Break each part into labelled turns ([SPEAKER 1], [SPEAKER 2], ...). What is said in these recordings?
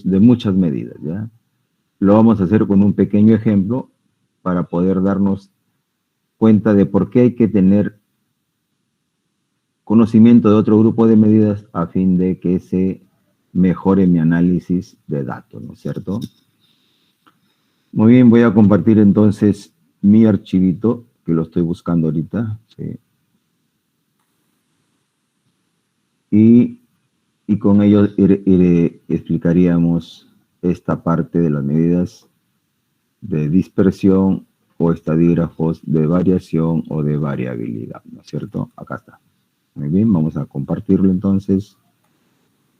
[SPEAKER 1] de muchas medidas, ¿ya? Lo vamos a hacer con un pequeño ejemplo para poder darnos cuenta de por qué hay que tener conocimiento de otro grupo de medidas a fin de que se mejore mi análisis de datos, ¿no es cierto? Muy bien, voy a compartir entonces mi archivito, que lo estoy buscando ahorita, ¿sí? Y con ello explicaríamos esta parte de las medidas de dispersión o estadígrafos de variación o de variabilidad, ¿no es cierto? Acá está. Muy bien, vamos a compartirlo entonces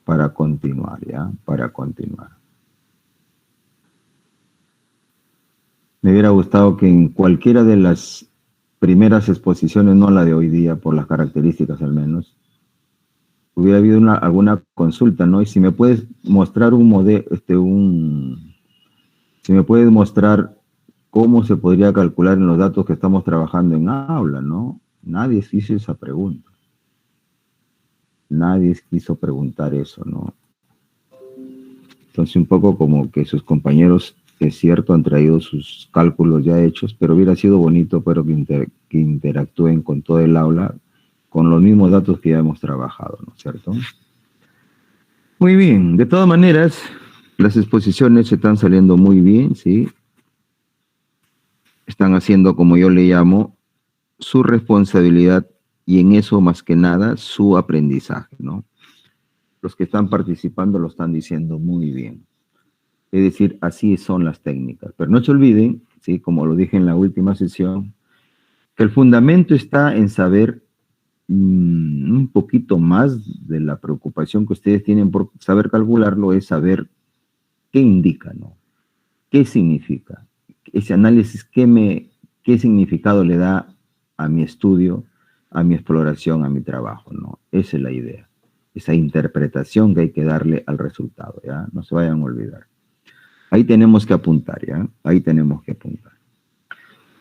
[SPEAKER 1] para continuar, ¿ya? Para continuar. Me hubiera gustado que en cualquiera de las primeras exposiciones, no la de hoy día, por las características al menos, hubiera habido alguna consulta, ¿no? Y si me puedes mostrar un modelo, si me puedes mostrar cómo se podría calcular en los datos que estamos trabajando en aula, ¿no? Nadie hizo esa pregunta. Nadie quiso preguntar eso, ¿no? Entonces un poco como que sus compañeros, es cierto, han traído sus cálculos ya hechos, pero hubiera sido bonito, pero que interactúen con todo el aula, con los mismos datos que ya hemos trabajado, ¿no es cierto? Muy bien, de todas maneras, las exposiciones se están saliendo muy bien, ¿sí? Están haciendo, como yo le llamo, su responsabilidad y en eso más que nada su aprendizaje, ¿no? Los que están participando lo están diciendo muy bien. Es decir, así son las técnicas. Pero no se olviden, ¿sí? Como lo dije en la última sesión, que el fundamento está en saber un poquito más de la preocupación que ustedes tienen por saber calcularlo, es saber qué indica, ¿no? ¿Qué significa? Ese análisis, ¿qué significado le da a mi estudio, a mi exploración, a mi trabajo, ¿no? Esa es la idea. Esa interpretación que hay que darle al resultado, ¿ya? No se vayan a olvidar. Ahí tenemos que apuntar, ¿ya? Ahí tenemos que apuntar.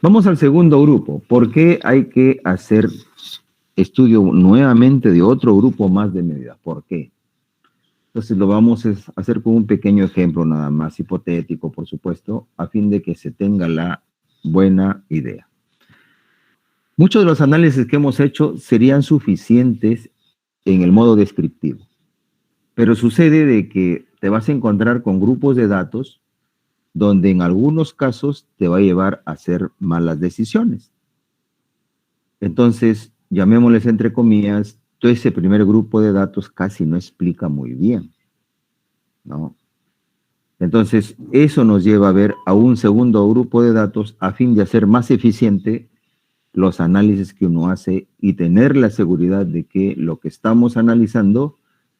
[SPEAKER 1] Vamos al segundo grupo. ¿Por qué hay que hacer estudio nuevamente de otro grupo más de medidas? ¿Por qué? Entonces lo vamos a hacer con un pequeño ejemplo nada más, hipotético, por supuesto, a fin de que se tenga la buena idea. Muchos de los análisis que hemos hecho serían suficientes en el modo descriptivo, pero sucede de que te vas a encontrar con grupos de datos donde en algunos casos te va a llevar a hacer malas decisiones. Entonces, llamémosles entre comillas, todo ese primer grupo de datos casi no explica muy bien, ¿no? Entonces, eso nos lleva a ver a un segundo grupo de datos a fin de hacer más eficiente los análisis que uno hace y tener la seguridad de que lo que estamos analizando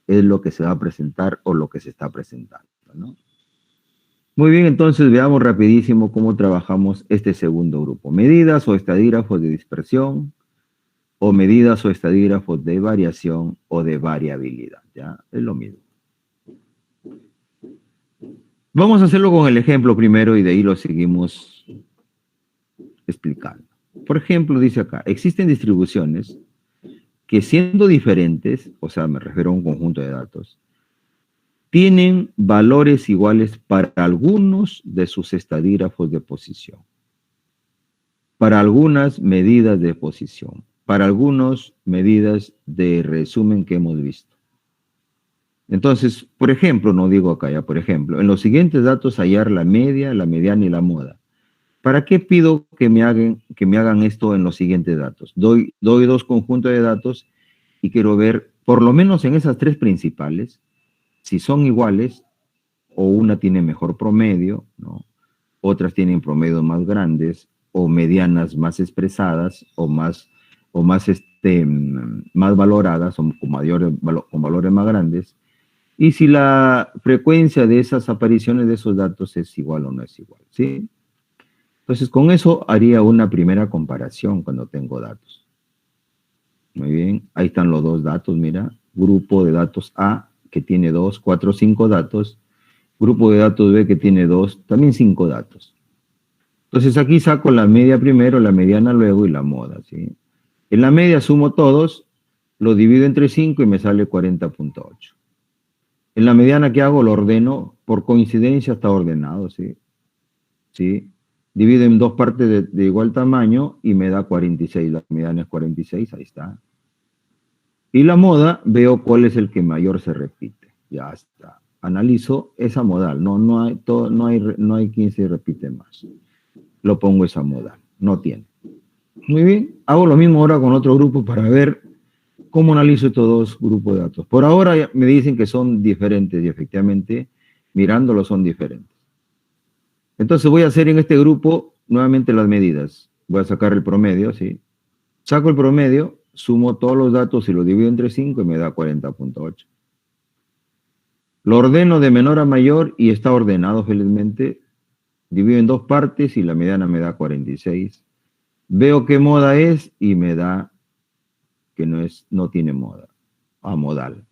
[SPEAKER 1] es lo que se va a presentar o lo que se está presentando, ¿no? Muy bien, entonces veamos rapidísimo cómo trabajamos este segundo grupo. Medidas o estadígrafos de dispersión o medidas o estadígrafos de variación o de variabilidad, ¿ya? Es lo mismo. Vamos a hacerlo con el ejemplo primero y de ahí lo seguimos explicando. Por ejemplo, dice acá, existen distribuciones que siendo diferentes, o sea, me refiero a un conjunto de datos, tienen valores iguales para algunos de sus estadígrafos de posición, para algunas medidas de posición, para algunas medidas de resumen que hemos visto. Entonces, por ejemplo, no digo acá ya, por ejemplo, en los siguientes datos hallar la media, la mediana y la moda. ¿Para qué pido que me hagan esto en los siguientes datos? Doy dos conjuntos de datos y quiero ver, por lo menos en esas tres principales, si son iguales o una tiene mejor promedio, ¿no? Otras tienen promedios más grandes o medianas más expresadas o más valoradas o con valores más grandes. Y si la frecuencia de esas apariciones de esos datos es igual o no es igual, ¿sí? Entonces, con eso haría una primera comparación cuando tengo datos. Muy bien, ahí están los dos datos, mira. Grupo de datos A, que tiene 2, 4, 5 datos. Grupo de datos B, que tiene 2, también 5 datos. Entonces, aquí saco la media primero, la mediana luego y la moda, ¿sí? En la media sumo todos, lo divido entre 5 y me sale 40.8. En la mediana que hago lo ordeno, por coincidencia está ordenado, ¿sí? ¿Sí? Divido en dos partes de igual tamaño y me da 46. La mediana es 46, ahí está. Y la moda, veo cuál es el que mayor se repite. Ya está. Analizo esa modal. No hay quien se repite más. Lo pongo esa modal. No tiene. Muy bien. Hago lo mismo ahora con otro grupo para ver cómo analizo estos dos grupos de datos. Por ahora me dicen que son diferentes y efectivamente mirándolo son diferentes. Entonces voy a hacer en este grupo nuevamente las medidas. Voy a sacar el promedio, ¿sí? Saco el promedio, sumo todos los datos y lo divido entre 5 y me da 40.8. Lo ordeno de menor a mayor y está ordenado felizmente. Divido en dos partes y la mediana me da 46. Veo qué moda es y me da que no tiene moda, a modal.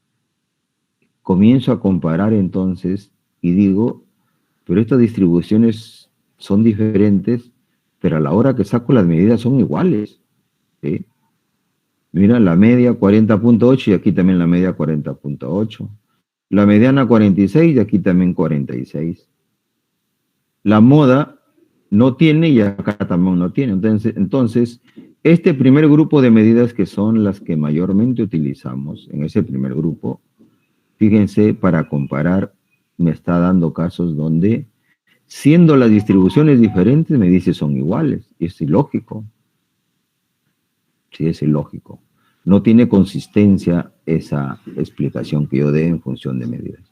[SPEAKER 1] Comienzo a comparar entonces y digo, pero estas distribuciones son diferentes, pero a la hora que saco las medidas son iguales, ¿sí? Mira, la media 40.8 y aquí también la media 40.8. La mediana 46 y aquí también 46. La moda no tiene y acá también no tiene. Entonces, este primer grupo de medidas que son las que mayormente utilizamos en ese primer grupo, fíjense, para comparar, me está dando casos donde, siendo las distribuciones diferentes, me dice son iguales. Y es ilógico. Sí, es ilógico. No tiene consistencia esa explicación que yo dé en función de medidas.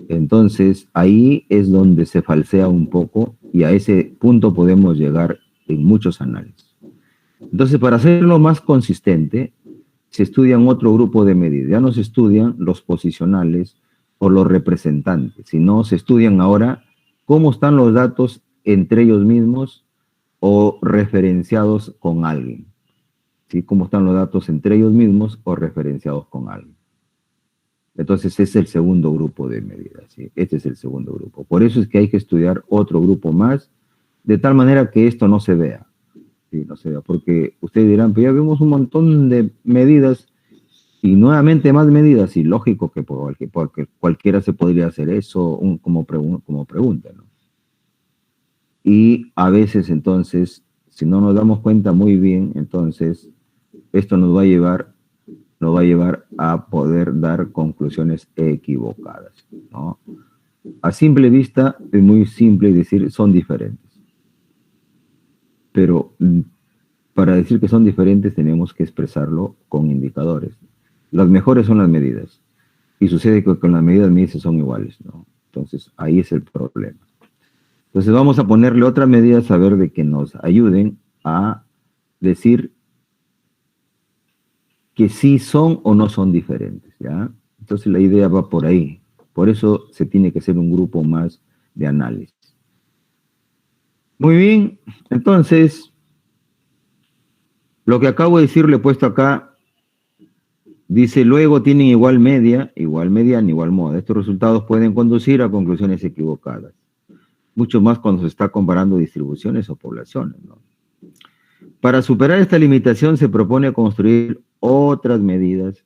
[SPEAKER 1] Entonces, ahí es donde se falsea un poco y a ese punto podemos llegar en muchos análisis. Entonces, para hacerlo más consistente, se estudian otro grupo de medidas. Ya no se estudian los posicionales o los representantes, sino se estudian ahora cómo están los datos entre ellos mismos o referenciados con alguien. ¿Sí? Cómo están los datos entre ellos mismos o referenciados con alguien. Entonces, ese es el segundo grupo de medidas. ¿Sí? Este es el segundo grupo. Por eso es que hay que estudiar otro grupo más, de tal manera que esto no se vea. ¿Sí? No se vea, porque ustedes dirán, pero ya vemos un montón de medidas y nuevamente más medidas, y lógico que porque cualquiera se podría hacer eso como pregunta, ¿no? Y a veces, entonces, si no nos damos cuenta muy bien, entonces, esto nos va a llevar a poder dar conclusiones equivocadas, ¿no? A simple vista es muy simple decir son diferentes. Pero para decir que son diferentes tenemos que expresarlo con indicadores. Las mejores son las medidas. Y sucede que con las medidas me dice son iguales, ¿no? Entonces ahí es el problema. Entonces vamos a ponerle otras medidas a ver de que nos ayuden a decir que sí son o no son diferentes, ¿ya? Entonces la idea va por ahí. Por eso se tiene que hacer un grupo más de análisis. Muy bien, entonces, lo que acabo de decir le he puesto acá, dice, luego tienen igual media, igual mediana, igual moda. Estos resultados pueden conducir a conclusiones equivocadas. Mucho más cuando se está comparando distribuciones o poblaciones, ¿no? Para superar esta limitación se propone construir otras medidas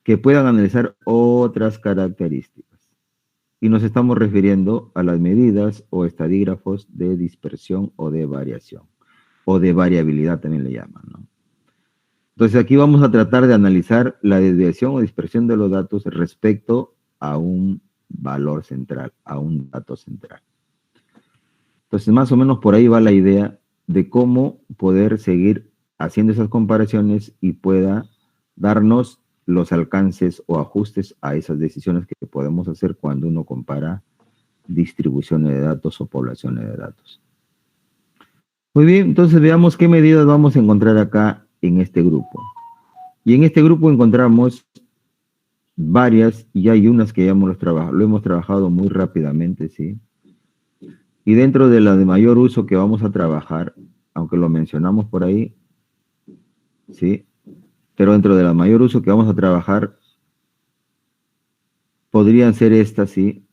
[SPEAKER 1] que puedan analizar otras características. Y nos estamos refiriendo a las medidas o estadígrafos de dispersión o de variación, o de variabilidad también le llaman, ¿no? Entonces aquí vamos a tratar de analizar la desviación o dispersión de los datos respecto a un valor central, a un dato central. Entonces más o menos por ahí va la idea de cómo poder seguir haciendo esas comparaciones y pueda darnos los alcances o ajustes a esas decisiones que podemos hacer cuando uno compara distribuciones de datos o poblaciones de datos. Muy bien, entonces veamos qué medidas vamos a encontrar acá en este grupo. Y en este grupo encontramos varias, y hay unas que ya lo hemos trabajado muy rápidamente, ¿sí? Y dentro de la de mayor uso que vamos a trabajar, aunque lo mencionamos por ahí, ¿sí? Pero dentro de la mayor uso que vamos a trabajar, podrían ser estas, ¿sí?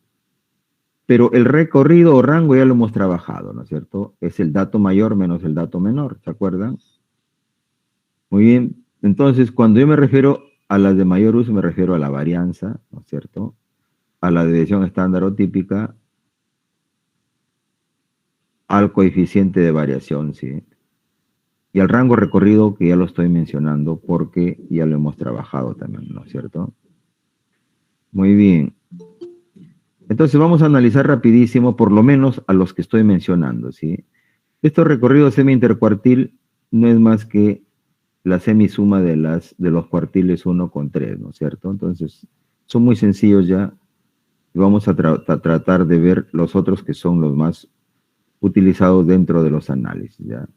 [SPEAKER 1] Pero el recorrido o rango ya lo hemos trabajado, ¿no es cierto? Es el dato mayor menos el dato menor, ¿se acuerdan? Muy bien. Entonces, cuando yo me refiero A las de mayor uso me refiero a la varianza, ¿no es cierto? A la desviación estándar o típica, al coeficiente de variación, ¿sí? Y al rango recorrido, que ya lo estoy mencionando porque ya lo hemos trabajado también, ¿no es cierto? Muy bien. Entonces vamos a analizar rapidísimo, por lo menos a los que estoy mencionando, ¿sí? Estos recorridos semi-intercuartil no es más que la semisuma de los cuartiles 1 con 3, ¿no es cierto? Entonces, son muy sencillos ya. Y vamos a tratar de ver los otros que son los más utilizados dentro de los análisis, ¿ya?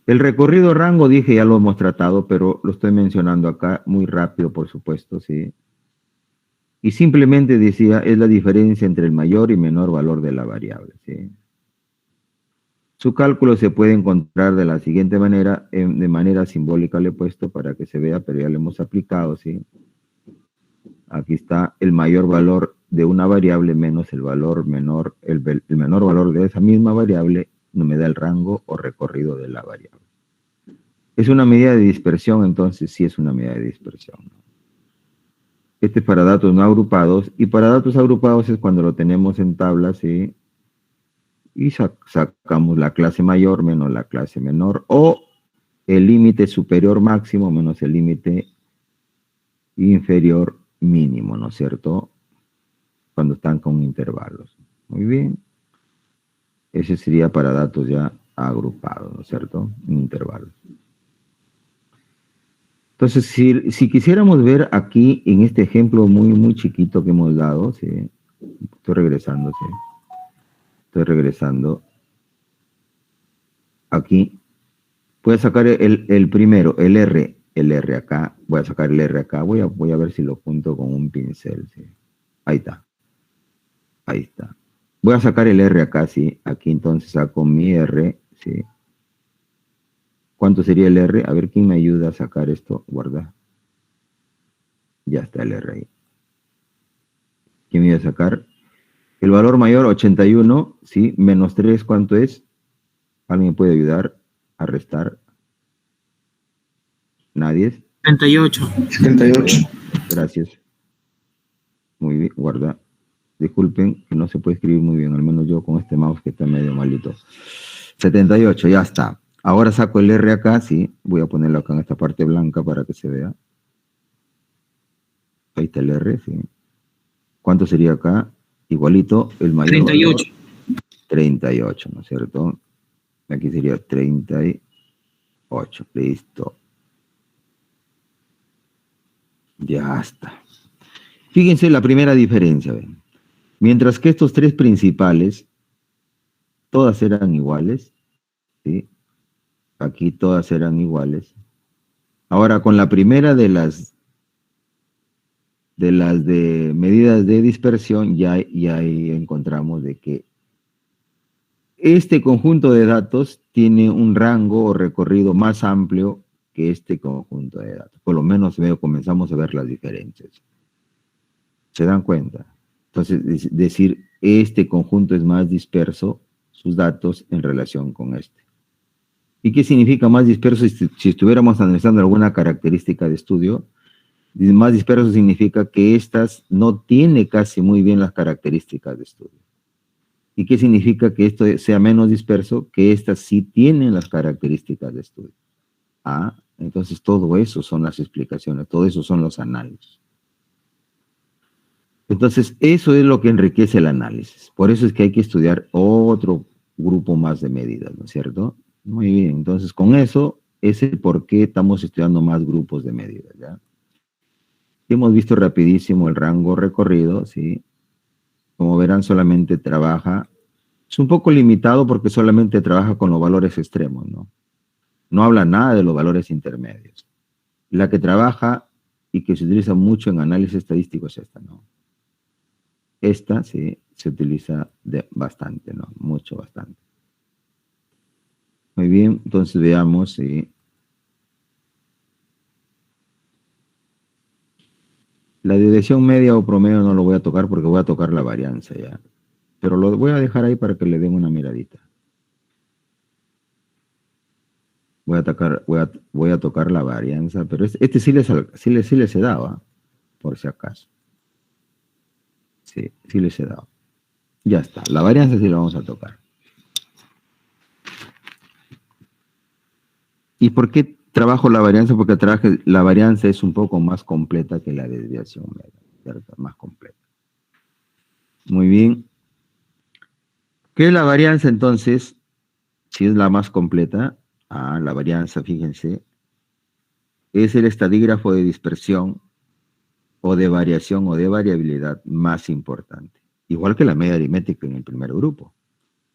[SPEAKER 1] El recorrido rango, dije, ya lo hemos tratado, pero lo estoy mencionando acá muy rápido, por supuesto, ¿sí? Y simplemente decía, es la diferencia entre el mayor y menor valor de la variable, ¿sí? Su cálculo se puede encontrar de la siguiente manera, de manera simbólica le he puesto para que se vea, pero ya lo hemos aplicado, ¿sí? Aquí está el mayor valor de una variable menos el valor menor, el menor valor de esa misma variable, no me da el rango o recorrido de la variable. ¿Es una medida de dispersión? Entonces sí es una medida de dispersión, ¿no? Este es para datos no agrupados, y para datos agrupados es cuando lo tenemos en tablas, ¿sí? Y sacamos la clase mayor menos la clase menor, o el límite superior máximo menos el límite inferior mínimo, ¿no es cierto? Cuando están con intervalos. Muy bien. Ese sería para datos ya agrupados, ¿no es cierto? En intervalos. Entonces, si quisiéramos ver aquí en este ejemplo muy chiquito que hemos dado, ¿sí? Estoy regresando, ¿sí? Estoy regresando. Aquí, voy a sacar el primero, el R acá. Voy a sacar el R acá. Voy a ver si lo junto con un pincel, ¿sí? Ahí está. Ahí está. Voy a sacar el R acá, ¿sí? Aquí entonces saco mi R, ¿sí? ¿Cuánto sería el R? A ver, ¿quién me ayuda a sacar esto? Guarda. Ya está el R ahí. ¿Quién me iba a sacar? El valor mayor, 81, ¿sí? Menos 3, ¿cuánto es? ¿Alguien puede ayudar a restar? ¿Nadie?
[SPEAKER 2] 38.
[SPEAKER 3] 78.
[SPEAKER 1] Gracias. Muy bien, guarda. Disculpen que no se puede escribir muy bien, al menos yo con este mouse que está medio malito. 78, ya está. Ahora saco el R acá, sí. Voy a ponerlo acá en esta parte blanca para que se vea. Ahí está el R, sí. ¿Cuánto sería acá? Igualito, el mayor
[SPEAKER 2] 38.
[SPEAKER 1] valor, 38, ¿no es cierto? Aquí sería 38. Listo. Ya está. Fíjense la primera diferencia, ¿ven? Mientras que estos tres principales, todas eran iguales, ¿sí? Aquí todas eran iguales. Ahora, con la primera de las de medidas de dispersión, ya ahí encontramos de que este conjunto de datos tiene un rango o recorrido más amplio que este conjunto de datos. Por lo menos comenzamos a ver las diferencias. ¿Se dan cuenta? Entonces, decir, este conjunto es más disperso, sus datos, en relación con este. ¿Y qué significa más disperso? Si estuviéramos analizando alguna característica de estudio, más disperso significa que estas no tiene casi muy bien las características de estudio. ¿Y qué significa que esto sea menos disperso? Que estas sí tienen las características de estudio. Ah, entonces todo eso son las explicaciones, todo eso son los análisis. Entonces, eso es lo que enriquece el análisis. Por eso es que hay que estudiar otro grupo más de medidas, ¿no es cierto? Muy bien, entonces con eso es el por qué estamos estudiando más grupos de medidas, ¿ya? Hemos visto rapidísimo el rango recorrido, ¿sí? Como verán, solamente trabaja, es un poco limitado porque solamente trabaja con los valores extremos, ¿no? No habla nada de los valores intermedios. La que trabaja y que se utiliza mucho en análisis estadístico es esta, ¿no? Esta sí se utiliza bastante, ¿no? Mucho, bastante. Muy bien, entonces veamos, ¿sí? La desviación media o promedio no lo voy a tocar porque voy a tocar la varianza ya. Pero lo voy a dejar ahí para que le den una miradita. Voy a tocar la varianza, pero este sí les he dado, ¿ah? Por si acaso. Sí, sí les he dado. Ya está, la varianza sí la vamos a tocar. ¿Y por qué trabajo la varianza? Porque la varianza es un poco más completa que la desviación media, ¿cierto? Más completa. Muy bien. ¿Qué es la varianza entonces? Si es la más completa, la varianza, fíjense, es el estadígrafo de dispersión o de variación o de variabilidad más importante. Igual que la media aritmética en el primer grupo.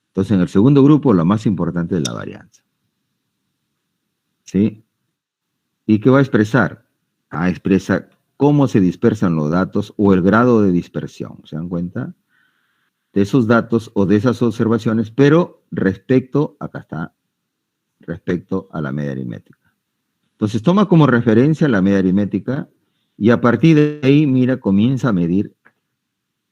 [SPEAKER 1] Entonces, en el segundo grupo, lo más importante es la varianza. ¿Sí? ¿Y qué va a expresar? Expresa cómo se dispersan los datos o el grado de dispersión. ¿Se dan cuenta? De esos datos o de esas observaciones, pero acá está, respecto a la media aritmética. Entonces, toma como referencia la media aritmética y a partir de ahí, mira, comienza a medir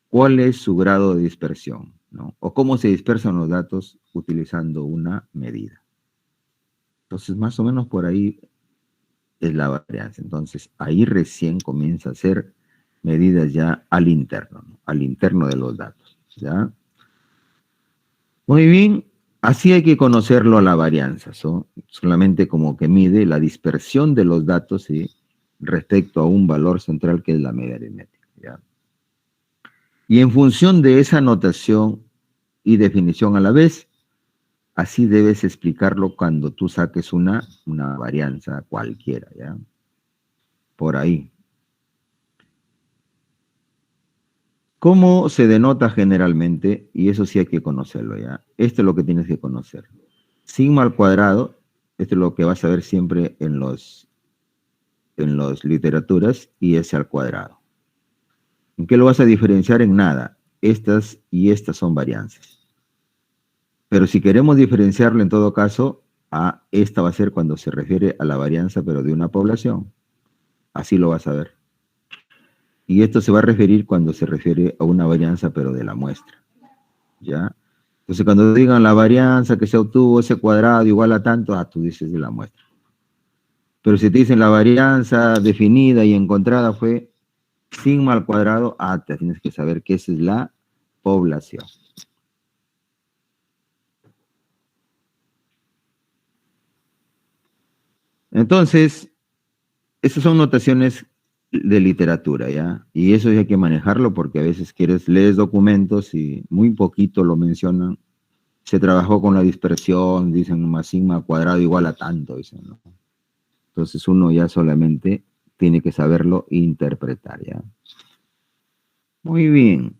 [SPEAKER 1] cuál es su grado de dispersión, ¿no? O cómo se dispersan los datos utilizando una medida. Entonces, más o menos por ahí es la varianza. Entonces, ahí recién comienza a hacer medidas ya al interno, ¿no? Al interno de los datos, ¿ya? Muy bien, así hay que conocerlo a la varianza, ¿no? Solamente como que mide la dispersión de los datos, ¿sí? Respecto a un valor central que es la media aritmética, ¿ya? Y en función de esa notación y definición a la vez, así debes explicarlo cuando tú saques una varianza cualquiera, ¿ya? Por ahí. ¿Cómo se denota generalmente? Y eso sí hay que conocerlo, ¿ya? Esto es lo que tienes que conocer. Sigma al cuadrado, esto es lo que vas a ver siempre en los literaturas, y S al cuadrado. ¿En qué lo vas a diferenciar? En nada. Estas y estas son varianzas. Pero si queremos diferenciarlo en todo caso, esta va a ser cuando se refiere a la varianza, pero de una población. Así lo vas a ver. Y esto se va a referir cuando se refiere a una varianza, pero de la muestra. ¿Ya? Entonces, cuando digan la varianza que se obtuvo ese cuadrado igual a tanto, tú dices de la muestra. Pero si te dicen la varianza definida y encontrada fue sigma al cuadrado, te tienes que saber que esa es la población. Entonces, esas son notaciones de literatura, ¿ya? Y eso hay que manejarlo porque a veces lees documentos y muy poquito lo mencionan. Se trabajó con la dispersión, dicen más sigma al cuadrado igual a tanto, dicen, ¿no? Entonces uno ya solamente tiene que saberlo interpretar, ¿ya? Muy bien.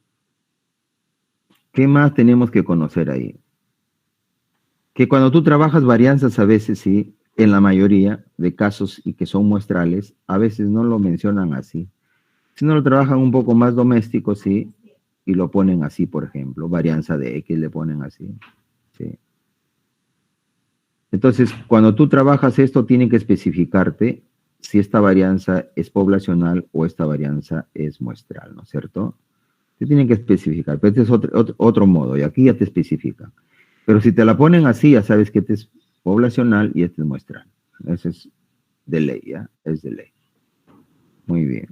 [SPEAKER 1] ¿Qué más tenemos que conocer ahí? Que cuando tú trabajas varianzas a veces sí, en la mayoría de casos y que son muestrales, a veces no lo mencionan así. Si no lo trabajan un poco más doméstico, sí, y lo ponen así, por ejemplo, varianza de X le ponen así, sí. Entonces, cuando tú trabajas esto, tienen que especificarte si esta varianza es poblacional o esta varianza es muestral, ¿no es cierto? Te tienen que especificar, pero este es otro modo, y aquí ya te especifican. Pero si te la ponen así, ya sabes que este es poblacional y este es muestral. Eso es de ley, ¿ya? Es de ley. Muy bien.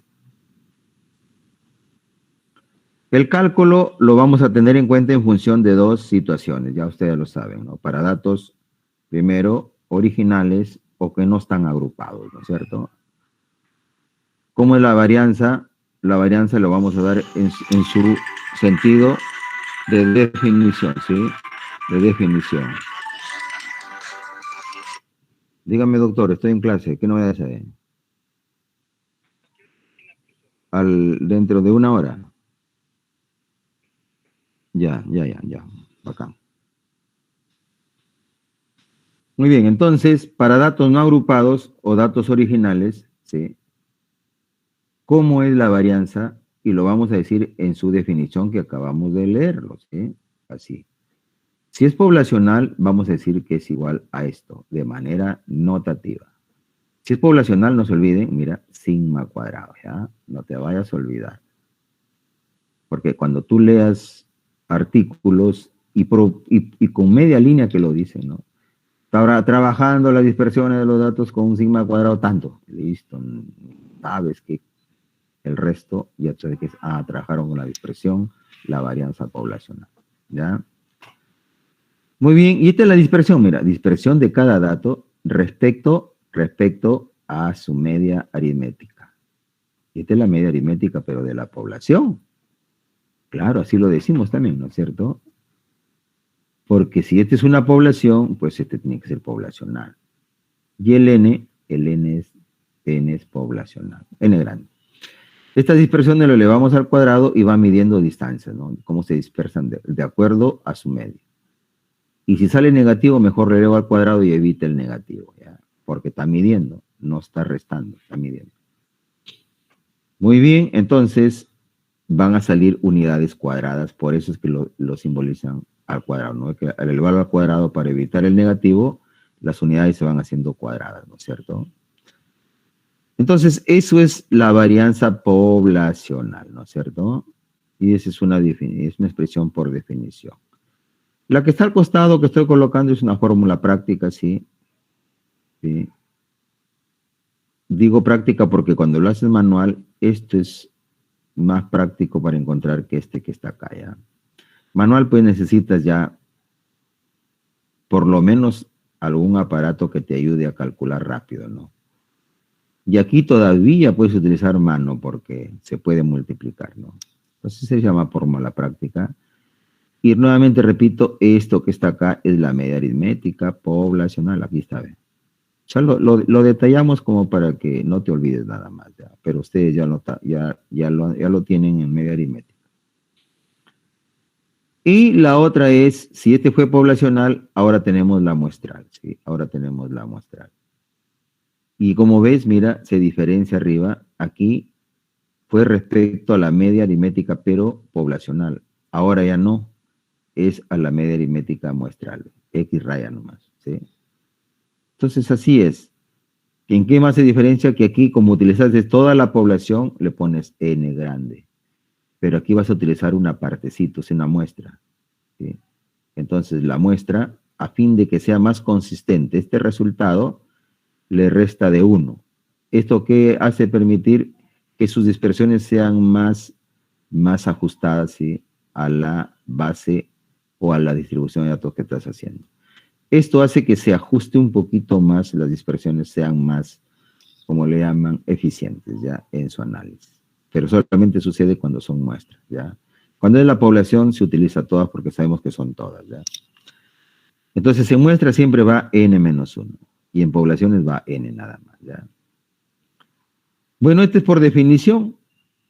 [SPEAKER 1] El cálculo lo vamos a tener en cuenta en función de dos situaciones, ya ustedes lo saben, ¿no? Para datos, primero, originales o que no están agrupados, ¿no es cierto? ¿Cómo es la varianza? La varianza lo vamos a dar en su sentido de definición, ¿sí? De definición. Dígame, doctor, estoy en clase, ¿qué no voy a hacer? Dentro de una hora. Ya. Acá. Muy bien, entonces, para datos no agrupados o datos originales, ¿sí? ¿Cómo es la varianza? Y lo vamos a decir en su definición que acabamos de leerlo, ¿sí? Así. Si es poblacional, vamos a decir que es igual a esto, de manera notativa. Si es poblacional, no se olviden, mira, sigma cuadrado, ¿ya? No te vayas a olvidar. Porque cuando tú leas artículos y con media línea que lo dicen, ¿no? Ahora, trabajando las dispersiones de los datos con un sigma cuadrado tanto. Listo. Sabes que el resto ya sabes que trabajaron con la dispersión, la varianza poblacional. ¿Ya? Muy bien. Y esta es la dispersión. Mira, dispersión de cada dato respecto a su media aritmética. Y esta es la media aritmética, pero de la población. Claro, así lo decimos también, ¿no es cierto? Porque si esta es una población, pues este tiene que ser poblacional. Y el n es poblacional, n grande. Esta dispersión lo elevamos al cuadrado y va midiendo distancias, ¿no? Cómo se dispersan de acuerdo a su media. Y si sale negativo, mejor lo elevo al cuadrado y evita el negativo, ¿ya? Porque está midiendo, no está restando, está midiendo. Muy bien, entonces van a salir unidades cuadradas, por eso es que lo simbolizan al cuadrado, ¿no? Que al elevarlo al cuadrado para evitar el negativo, las unidades se van haciendo cuadradas, ¿no es cierto? Entonces, eso es la varianza poblacional, ¿no es cierto? Y esa es una expresión por definición. La que está al costado que estoy colocando es una fórmula práctica, ¿sí? ¿Sí? Digo práctica porque cuando lo haces manual, esto es más práctico para encontrar que este que está acá, ¿ya? Manual, pues necesitas ya por lo menos algún aparato que te ayude a calcular rápido, ¿no? Y aquí todavía puedes utilizar mano porque se puede multiplicar, ¿no? Entonces se llama fórmula práctica. Y nuevamente repito, esto que está acá es la media aritmética poblacional. Aquí está, ¿ven? Ya lo detallamos como para que no te olvides nada más, ¿ya? Pero ustedes ya lo tienen en media aritmética. Y la otra es, si este fue poblacional, ahora tenemos la muestral, ¿sí? Ahora tenemos la muestral. Y como ves, mira, se diferencia arriba. Aquí fue respecto a la media aritmética, pero poblacional. Ahora ya no, es a la media aritmética muestral. X raya nomás, ¿sí? Entonces así es. ¿En qué más se diferencia? Que aquí, como utilizaste toda la población, le pones n grande. Pero aquí vas a utilizar una partecita, es una muestra, ¿sí? Entonces la muestra, a fin de que sea más consistente este resultado, le resta de 1. ¿Esto qué hace? Permitir que sus dispersiones sean más ajustadas, ¿sí? A la base o a la distribución de datos que estás haciendo. Esto hace que se ajuste un poquito más, las dispersiones sean más, como le llaman, eficientes, ¿ya? En su análisis. Pero solamente sucede cuando son muestras, ¿ya? Cuando es la población se utiliza todas porque sabemos que son todas, ¿ya? Entonces en muestra siempre va n-1 y en poblaciones va n nada más, ¿ya? Bueno, este es por definición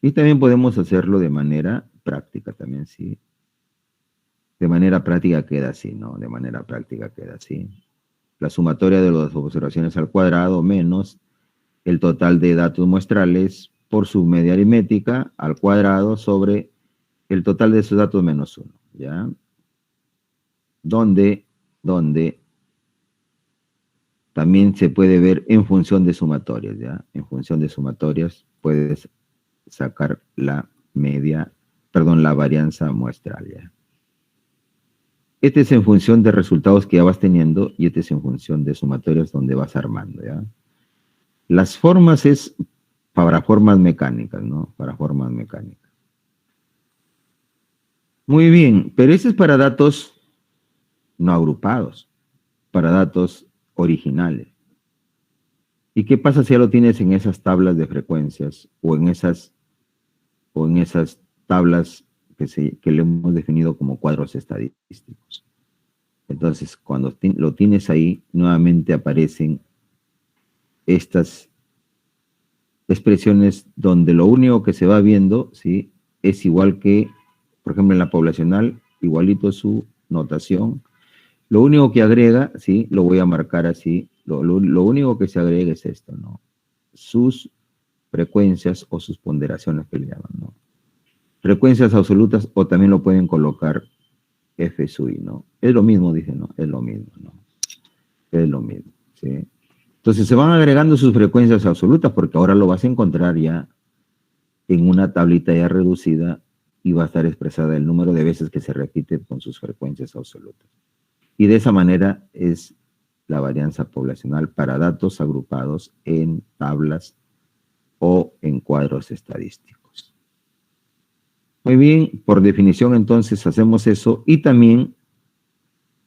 [SPEAKER 1] y también podemos hacerlo de manera práctica también, ¿sí? De manera práctica queda así, ¿no? De manera práctica queda así. La sumatoria de las observaciones al cuadrado menos el total de datos muestrales por su media aritmética al cuadrado sobre el total de esos datos menos 1, ¿ya? Donde también se puede ver en función de sumatorias, ¿ya? En función de sumatorias puedes sacar la varianza muestral, ¿ya? Este es en función de resultados que ya vas teniendo y este es en función de sumatorias donde vas armando, ¿ya? Las formas es para formas mecánicas, ¿no? Para formas mecánicas. Muy bien, pero este es para datos no agrupados, para datos originales. ¿Y qué pasa si ya lo tienes en esas tablas de frecuencias o en esas tablas que le hemos definido como cuadros estadísticos? Entonces, cuando lo tienes ahí, nuevamente aparecen estas expresiones donde lo único que se va viendo, ¿sí? Es igual que, por ejemplo, en la poblacional, igualito su notación. Lo único que agrega, ¿sí? Lo voy a marcar así. Lo único que se agrega es esto, ¿no? Sus frecuencias o sus ponderaciones que le llaman, ¿no? Frecuencias absolutas o también lo pueden colocar F sub I, ¿no? Es lo mismo, dice, ¿no? Es lo mismo, ¿no? Es lo mismo, ¿sí? Entonces se van agregando sus frecuencias absolutas porque ahora lo vas a encontrar ya en una tablita ya reducida y va a estar expresada el número de veces que se repite con sus frecuencias absolutas. Y de esa manera es la varianza poblacional para datos agrupados en tablas o en cuadros estadísticos. Muy bien, por definición entonces hacemos eso y también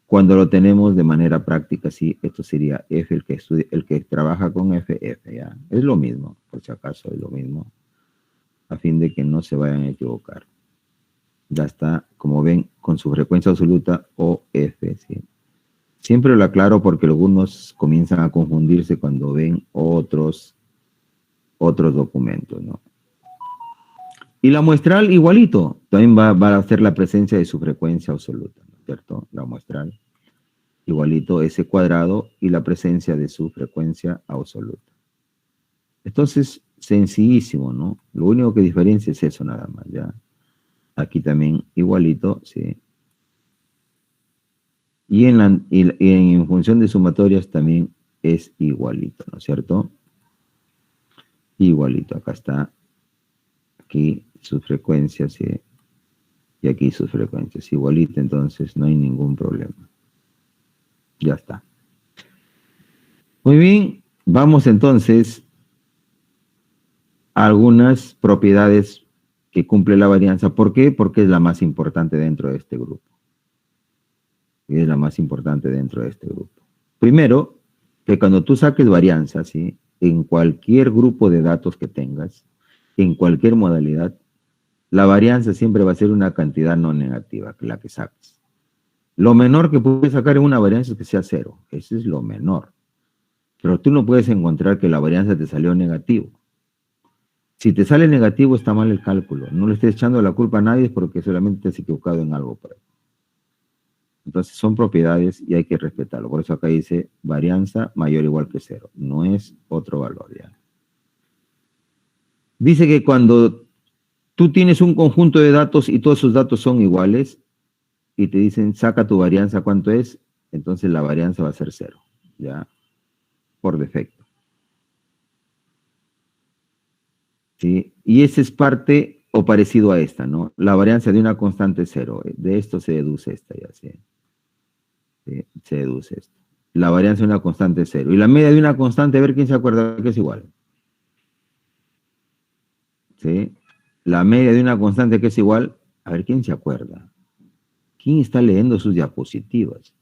[SPEAKER 1] cuando lo tenemos de manera práctica, sí, esto sería F, el que trabaja con F, F, ya. Es lo mismo, por si acaso es lo mismo, a fin de que no se vayan a equivocar. Ya está, como ven, con su frecuencia absoluta o F, ¿sí? Siempre lo aclaro porque algunos comienzan a confundirse cuando ven otros documentos, ¿no? Y la muestral igualito, también va a hacer la presencia de su frecuencia absoluta, ¿no es cierto? La muestral igualito S cuadrado y la presencia de su frecuencia absoluta. Entonces, sencillísimo, ¿no? Lo único que diferencia es eso nada más, ¿ya? Aquí también igualito, ¿sí? Y en función de sumatorias también es igualito, ¿no es cierto? Igualito, acá está, aquí sus frecuencias, ¿sí? Y aquí sus frecuencias, igualito, entonces no hay ningún problema. Ya está. Muy bien, vamos entonces a algunas propiedades que cumple la varianza. ¿Por qué? Porque es la más importante dentro de este grupo. Es la más importante dentro de este grupo. Primero, que cuando tú saques varianza, ¿sí? En cualquier grupo de datos que tengas, en cualquier modalidad, la varianza siempre va a ser una cantidad no negativa, la que saques. Lo menor que puedes sacar en una varianza es que sea cero. Eso es lo menor. Pero tú no puedes encontrar que la varianza te salió negativo. Si te sale negativo, está mal el cálculo. No le estés echando la culpa a nadie porque solamente te has equivocado en algo por ahí. Entonces son propiedades y hay que respetarlo. Por eso acá dice varianza mayor o igual que cero. No es otro valor ya. Dice que cuando tú tienes un conjunto de datos y todos esos datos son iguales y te dicen saca tu varianza, ¿cuánto es? Entonces la varianza va a ser cero, ¿ya? Por defecto. ¿Sí? Y esa es parte o parecido a esta, ¿no? La varianza de una constante cero. De esto se deduce esta, ya sé. ¿Sí? Se deduce esto. La varianza de una constante cero. Y la media de una constante, a ver quién se acuerda que es igual. ¿Sí? La media de una constante que es igual, a ver quién se acuerda. ¿Quién está leyendo sus diapositivas?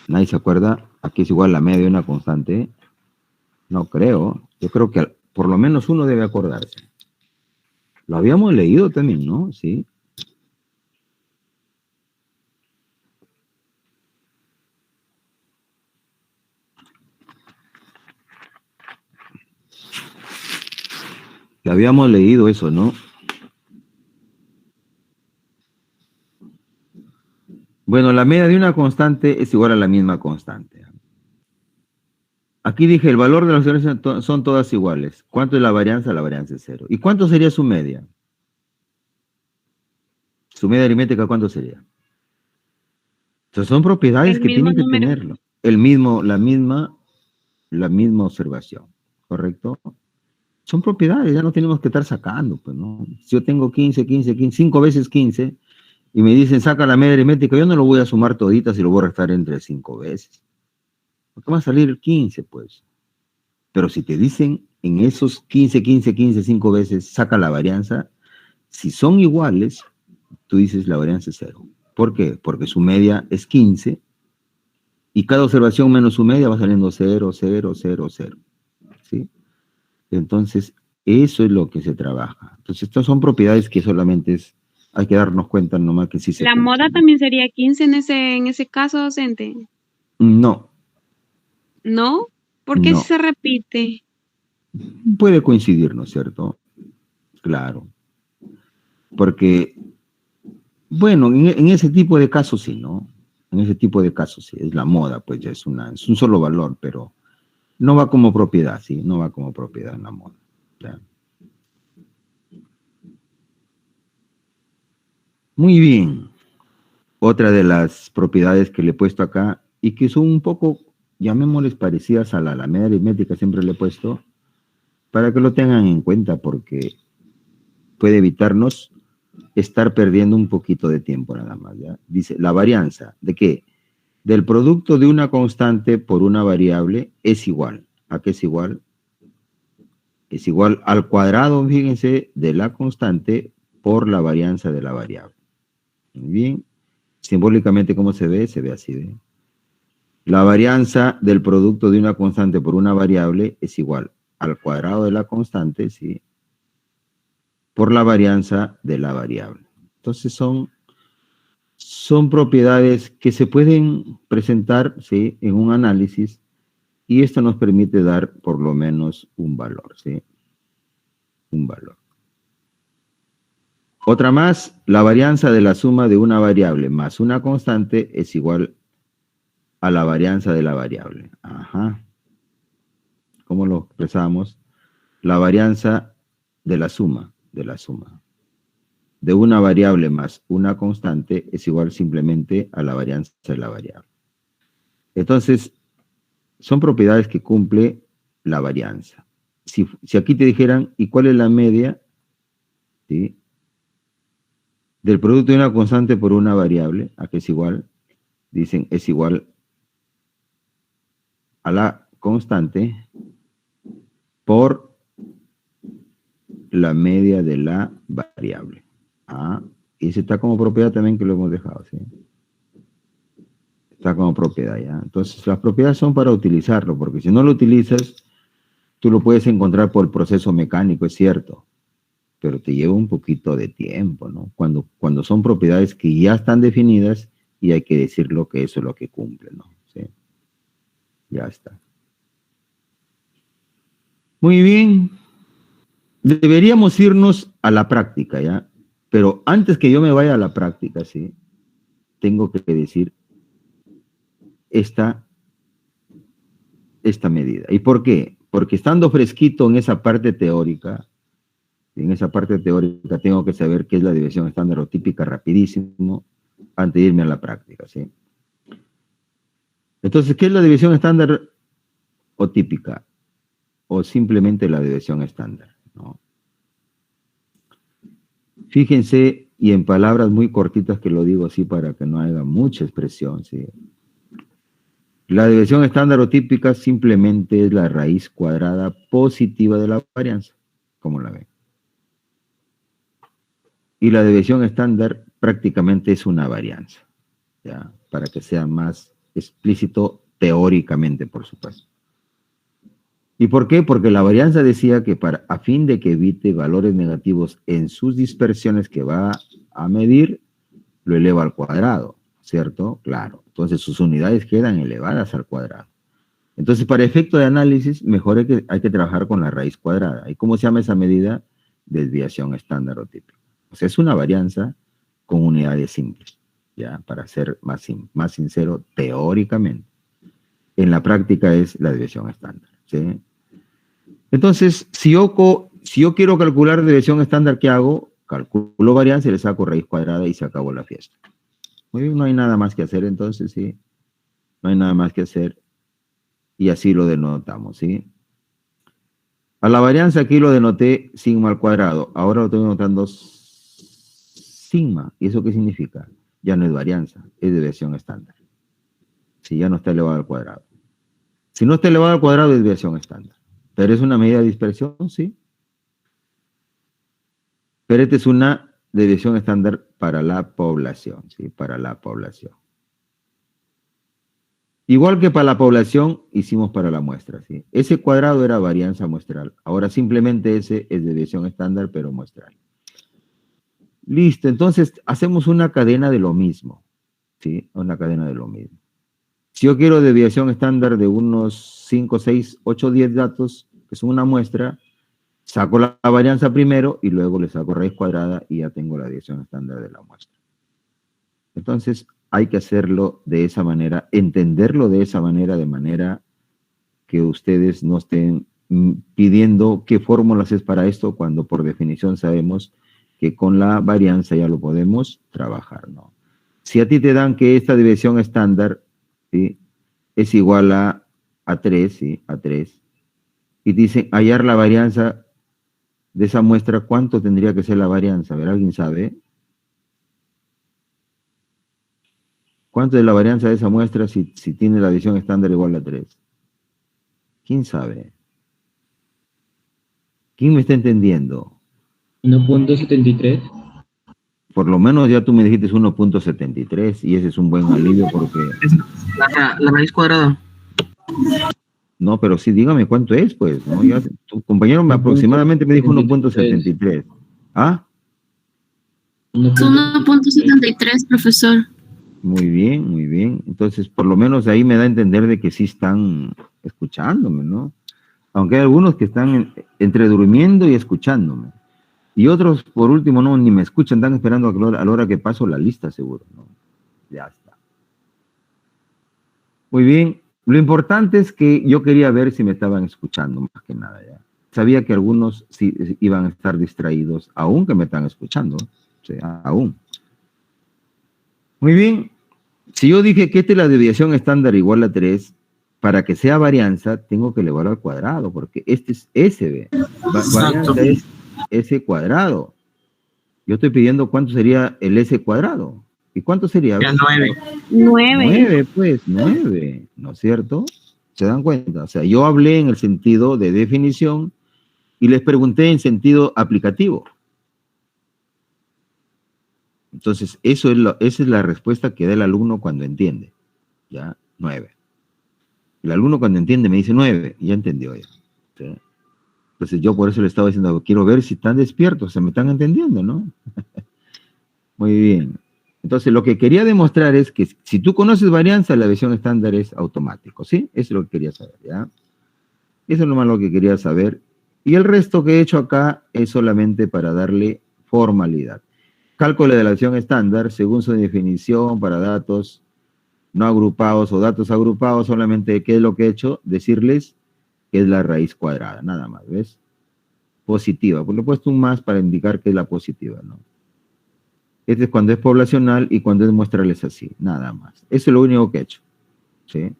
[SPEAKER 1] ¿Nadie se acuerda? Aquí es igual la media de una constante. No creo. Yo creo que por lo menos uno debe acordarse. Lo habíamos leído también, ¿no? Sí. Lo habíamos leído eso, ¿no? Bueno, la media de una constante es igual a la misma constante. Aquí dije, el valor de las varianzas son todas iguales. ¿Cuánto es la varianza? La varianza es cero. ¿Y cuánto sería su media? Su media aritmética, ¿cuánto sería? Entonces son propiedades
[SPEAKER 2] El
[SPEAKER 1] que
[SPEAKER 2] mismo
[SPEAKER 1] tienen que
[SPEAKER 2] número.
[SPEAKER 1] tenerlo. La misma observación, ¿correcto? Son propiedades, ya no tenemos que estar sacando, pues, ¿no? Si yo tengo 15, 15, 15, 5 veces 15, y me dicen saca la media aritmética, yo no lo voy a sumar toditas y lo voy a restar entre 5 veces. Porque va a salir 15, pues. Pero si te dicen en esos 15, 15, 15, 5 veces, saca la varianza, si son iguales, tú dices la varianza es cero. ¿Por qué? Porque su media es 15 y cada observación menos su media va saliendo 0, 0, 0, 0. ¿Sí? Entonces, eso es lo que se trabaja. Entonces, estas son propiedades que solamente hay que darnos cuenta nomás que sí se
[SPEAKER 2] La moda
[SPEAKER 1] cumplen, ¿no?
[SPEAKER 2] también sería 15 en ese caso, docente.
[SPEAKER 1] No,
[SPEAKER 2] ¿No? ¿Por qué
[SPEAKER 1] no.
[SPEAKER 2] se repite?
[SPEAKER 1] Puede coincidir, ¿no es cierto? Claro. Porque, bueno, en ese tipo de casos sí, ¿no? En ese tipo de casos sí, es la moda, pues ya es un solo valor, pero no va como propiedad, ¿sí? No va como propiedad en la moda. ¿Ya? Muy bien. Otra de las propiedades que le he puesto acá y que son un poco, llamémosles parecidas a la alameda aritmética, siempre le he puesto, para que lo tengan en cuenta porque puede evitarnos estar perdiendo un poquito de tiempo nada más, ¿ya? Dice, la varianza, ¿de qué? del producto de una constante por una variable es igual. ¿A qué es igual? Es igual al cuadrado, fíjense, de la constante por la varianza de la variable. Muy bien. Simbólicamente, ¿cómo se ve? Se ve así, ¿ve? La varianza del producto de una constante por una variable es igual al cuadrado de la constante, ¿sí? Por la varianza de la variable. Entonces son propiedades que se pueden presentar, ¿sí? En un análisis, y esto nos permite dar por lo menos un valor, ¿sí? Un valor. Otra más, la varianza de la suma de una variable más una constante es igual a la varianza de la variable. Ajá. ¿Cómo lo expresamos? La varianza de la suma de una variable más una constante es igual simplemente a la varianza de la variable. Entonces, son propiedades que cumple la varianza. Si aquí te dijeran, ¿y cuál es la media? ¿Sí? Del producto de una constante por una variable, ¿a qué es igual? Dicen, es igual a la constante por la media de la variable. Ah, y ese está como propiedad también que lo hemos dejado, ¿sí? Está como propiedad, ¿ya? Entonces, las propiedades son para utilizarlo, porque si no lo utilizas, tú lo puedes encontrar por el proceso mecánico, es cierto, pero te lleva un poquito de tiempo, ¿no? Cuando son propiedades que ya están definidas y hay que decirlo que eso es lo que cumple, ¿no? ¿Sí? Ya está. Muy bien. Deberíamos irnos a la práctica, ¿ya? Pero antes que yo me vaya a la práctica, ¿sí? Tengo que decir esta medida. ¿Y por qué? Porque estando fresquito en esa parte teórica, tengo que saber qué es la desviación estándar o típica rapidísimo antes de irme a la práctica, ¿sí? Entonces, ¿qué es la desviación estándar o típica? O simplemente la desviación estándar, ¿no? Fíjense, y en palabras muy cortitas que lo digo así para que no haya mucha expresión, ¿sí? La desviación estándar o típica simplemente es la raíz cuadrada positiva de la varianza, como la ven. Y la desviación estándar prácticamente es una varianza, ¿ya? Para que sea más explícito teóricamente, por supuesto. ¿Y por qué? Porque la varianza decía que a fin de que evite valores negativos en sus dispersiones que va a medir, lo eleva al cuadrado, ¿cierto? Claro. Entonces sus unidades quedan elevadas al cuadrado. Entonces, para efecto de análisis, mejor hay que trabajar con la raíz cuadrada. ¿Y cómo se llama esa medida? Desviación estándar o típica. O sea, es una varianza con unidades simples, ¿ya? Para ser más sincero, teóricamente. En la práctica es la desviación estándar, ¿sí? Entonces, si yo quiero calcular desviación estándar, ¿qué hago? Calculo varianza y le saco raíz cuadrada y se acabó la fiesta. Muy bien, no hay nada más que hacer entonces, ¿sí? No hay nada más que hacer. Y así lo denotamos, ¿sí? A la varianza aquí lo denoté sigma al cuadrado. Ahora lo estoy denotando sigma. ¿Y eso qué significa? Ya no es varianza, es desviación estándar. Si ya no está elevado al cuadrado. Si no está elevado al cuadrado es desviación estándar. Pero es una medida de dispersión, sí. Pero esta es una desviación estándar para la población, ¿sí? Para la población. Igual que para la población, hicimos para la muestra, ¿sí? Ese cuadrado era varianza muestral. Ahora simplemente ese es desviación estándar, pero muestral. Listo, entonces hacemos una cadena de lo mismo, ¿sí? Una cadena de lo mismo. Si yo quiero desviación estándar de unos 5, 6, 8, 10 datos, que son una muestra, saco la varianza primero y luego le saco raíz cuadrada y ya tengo la desviación estándar de la muestra. Entonces hay que hacerlo de esa manera, entenderlo de esa manera, de manera que ustedes no estén pidiendo qué fórmulas es para esto, cuando por definición sabemos que con la varianza ya lo podemos trabajar, ¿no? Si a ti te dan que esta desviación estándar, ¿sí?, es igual a 3, ¿sí?, a 3, y dicen hallar la varianza de esa muestra, ¿cuánto tendría que ser la varianza? A ver, ¿alguien sabe? ¿Cuánto de la varianza de esa muestra si tiene la desviación estándar igual a 3? ¿Quién sabe? ¿Quién me está entendiendo?
[SPEAKER 3] 1.73.
[SPEAKER 1] Por lo menos ya tú me dijiste 1.73 y ese es un buen alivio porque...
[SPEAKER 4] La raíz cuadrada.
[SPEAKER 1] No, pero sí, dígame cuánto es, pues, ¿no? Ya, tu compañero aproximadamente me dijo 1.73. ¿Ah?
[SPEAKER 5] 1.73, profesor.
[SPEAKER 1] Muy bien, muy bien. Entonces, por lo menos ahí me da a entender de que sí están escuchándome, ¿no? Aunque hay algunos que están entre durmiendo y escuchándome. Y otros, por último, no, ni me escuchan, están esperando a la hora que paso la lista, seguro, ¿no? Ya está. Muy bien. Lo importante es que yo quería ver si me estaban escuchando, más que nada, ya. Sabía que algunos sí iban a estar distraídos, aún que me están escuchando, o sea, aún. Muy bien. Si yo dije que esta es la desviación estándar igual a 3, para que sea varianza, tengo que elevarlo al cuadrado, porque este es S, varianza es S cuadrado. Yo estoy pidiendo cuánto sería el S cuadrado. ¿Y cuánto sería?
[SPEAKER 4] Ya 9.
[SPEAKER 2] 9.
[SPEAKER 1] 9, ¿no es cierto? ¿Se dan cuenta? O sea, yo hablé en el sentido de definición y les pregunté en sentido aplicativo. Entonces, esa es la respuesta que da el alumno cuando entiende. ¿Ya? 9. El alumno cuando entiende me dice 9, ya entendió ya. ¿Sí? Entonces yo por eso le estaba diciendo, quiero ver si están despiertos, se me están entendiendo, ¿no? Muy bien. Entonces lo que quería demostrar es que si tú conoces varianza, la desviación estándar es automático, ¿sí? Eso es lo que quería saber, ¿ya? Eso es nomás lo que quería saber. Y el resto que he hecho acá es solamente para darle formalidad. Cálculo de la desviación estándar, según su definición, para datos no agrupados o datos agrupados, solamente, ¿qué es lo que he hecho? Decirles que es la raíz cuadrada, nada más, ¿ves? Positiva, pues le he puesto un más para indicar que es la positiva, ¿no? Este es cuando es poblacional y cuando es muestrales así, nada más. Eso es lo único que he hecho, ¿sí?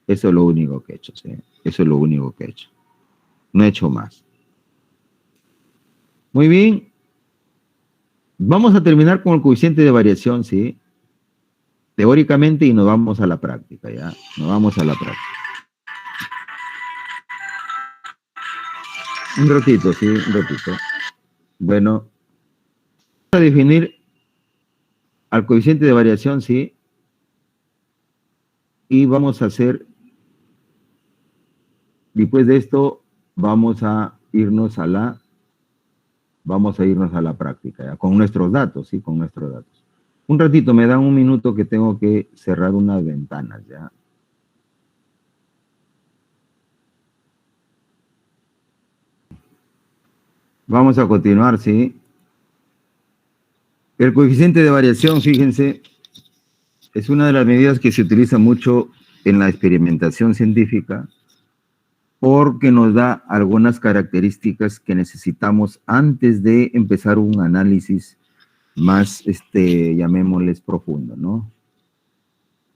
[SPEAKER 1] Eso es lo único que he hecho, ¿sí? Eso es lo único que he hecho. No he hecho más. Muy bien. Vamos a terminar con el coeficiente de variación, ¿sí? Teóricamente y nos vamos a la práctica, ¿ya? Nos vamos a la práctica. Un ratito, sí, un ratito. Bueno, vamos a definir al coeficiente de variación, sí. Y vamos a hacer, después de esto, vamos a irnos a la práctica, ¿ya? Con nuestros datos, sí, con nuestros datos. Un ratito, me dan un minuto que tengo que cerrar unas ventanas, ¿ya? Vamos a continuar, ¿sí? El coeficiente de variación, fíjense, es una de las medidas que se utiliza mucho en la experimentación científica porque nos da algunas características que necesitamos antes de empezar un análisis más, llamémosles profundo, ¿no?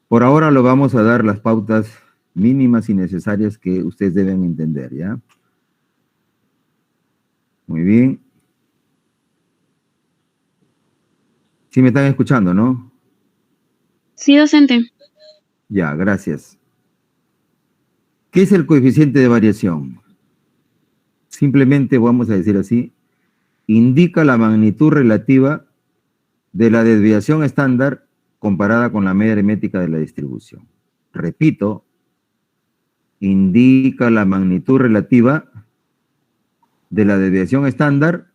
[SPEAKER 1] Por ahora lo vamos a dar las pautas mínimas y necesarias que ustedes deben entender, ¿ya? Muy bien. Sí me están escuchando, ¿no?
[SPEAKER 2] Sí, docente.
[SPEAKER 1] Ya, gracias. ¿Qué es el coeficiente de variación? Simplemente vamos a decir así, indica la magnitud relativa de la desviación estándar comparada con la media aritmética de la distribución. Repito, indica la magnitud relativa de la desviación estándar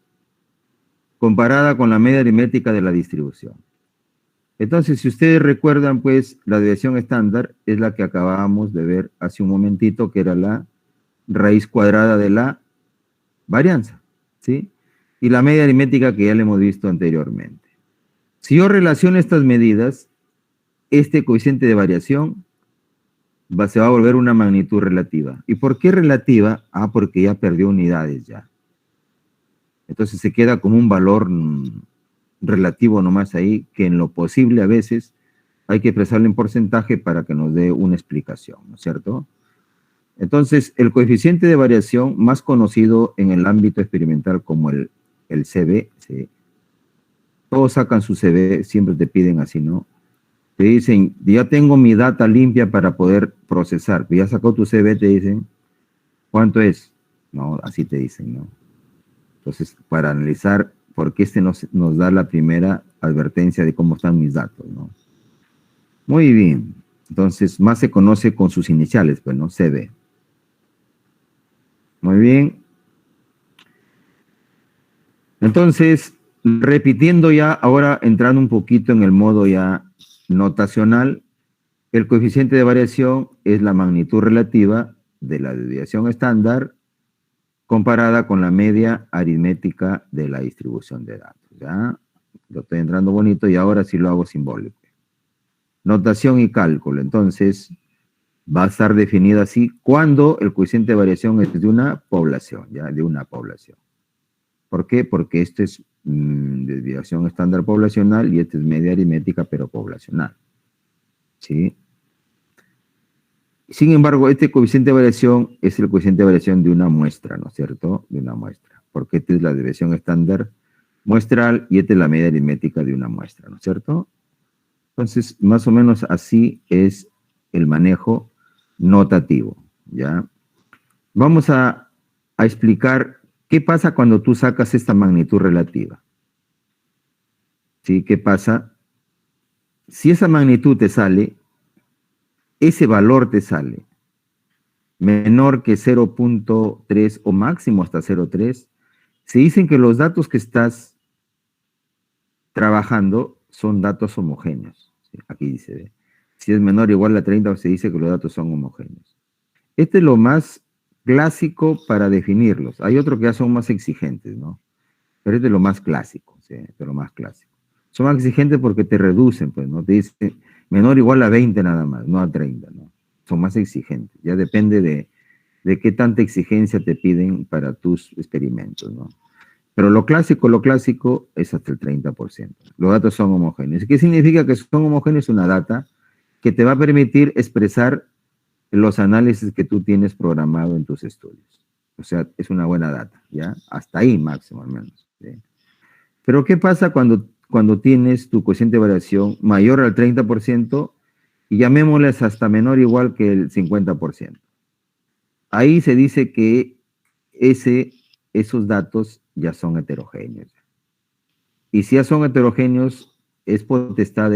[SPEAKER 1] comparada con la media aritmética de la distribución. Entonces, si ustedes recuerdan, pues, la desviación estándar es la que acabábamos de ver hace un momentito, que era la raíz cuadrada de la varianza, ¿sí? Y la media aritmética que ya le hemos visto anteriormente. Si yo relaciono estas medidas, este coeficiente de variación se va a volver una magnitud relativa. ¿Y por qué relativa? Ah, porque ya perdió unidades ya. Entonces se queda como un valor relativo nomás ahí, que en lo posible a veces hay que expresarlo en porcentaje para que nos dé una explicación, ¿no es cierto? Entonces, el coeficiente de variación más conocido en el ámbito experimental como el CB, ¿sí? Todos sacan su CB, siempre te piden así, ¿no? Te dicen, ya tengo mi data limpia para poder procesar. Ya sacó tu CV, te dicen, ¿cuánto es? No, así te dicen, ¿no? Entonces, para analizar, porque nos da la primera advertencia de cómo están mis datos, ¿no? Muy bien. Entonces, más se conoce con sus iniciales, pues, ¿no? CV. Muy bien. Entonces, repitiendo ya, ahora entrando un poquito en el modo ya notacional, el coeficiente de variación es la magnitud relativa de la desviación estándar comparada con la media aritmética de la distribución de datos. ¿Ya? Lo estoy entrando bonito y ahora sí lo hago simbólico. Notación y cálculo. Entonces, va a estar definido así cuando el coeficiente de variación es de una población, ¿ya? De una población. ¿Por qué? Porque esto es desviación estándar poblacional y esto es media aritmética pero poblacional. ¿Sí? Sin embargo, este coeficiente de variación es el coeficiente de variación de una muestra, ¿no es cierto? De una muestra. Porque esta es la desviación estándar muestral y esta es la media aritmética de una muestra, ¿no es cierto? Entonces, más o menos así es el manejo notativo, ¿ya? Vamos a explicar qué pasa cuando tú sacas esta magnitud relativa. ¿Sí? ¿Qué pasa? Si esa magnitud te sale, ese valor te sale menor que 0.3 o máximo hasta 0.3, se dicen que los datos que estás trabajando son datos homogéneos. ¿Sí? Aquí dice, ¿ve? Si es menor o igual a 30, se dice que los datos son homogéneos. Este es lo más clásico para definirlos. Hay otros que ya son más exigentes, ¿no? Pero este es lo más clásico, ¿sí? Este es lo más clásico. Son más exigentes porque te reducen, pues, ¿no? Te dice menor o igual a 20 nada más, no a 30, ¿no? Son más exigentes. Ya depende de qué tanta exigencia te piden para tus experimentos, ¿no? Pero lo clásico es hasta el 30%. Los datos son homogéneos. ¿Qué significa que son homogéneos? Una data que te va a permitir expresar los análisis que tú tienes programado en tus estudios. O sea, es una buena data, ¿ya? Hasta ahí máximo al menos, ¿sí? Pero ¿qué pasa cuando tienes tu coeficiente de variación mayor al 30% y llamémosles hasta menor o igual que el 50%? Ahí se dice que esos datos ya son heterogéneos. Y si ya son heterogéneos, es potestad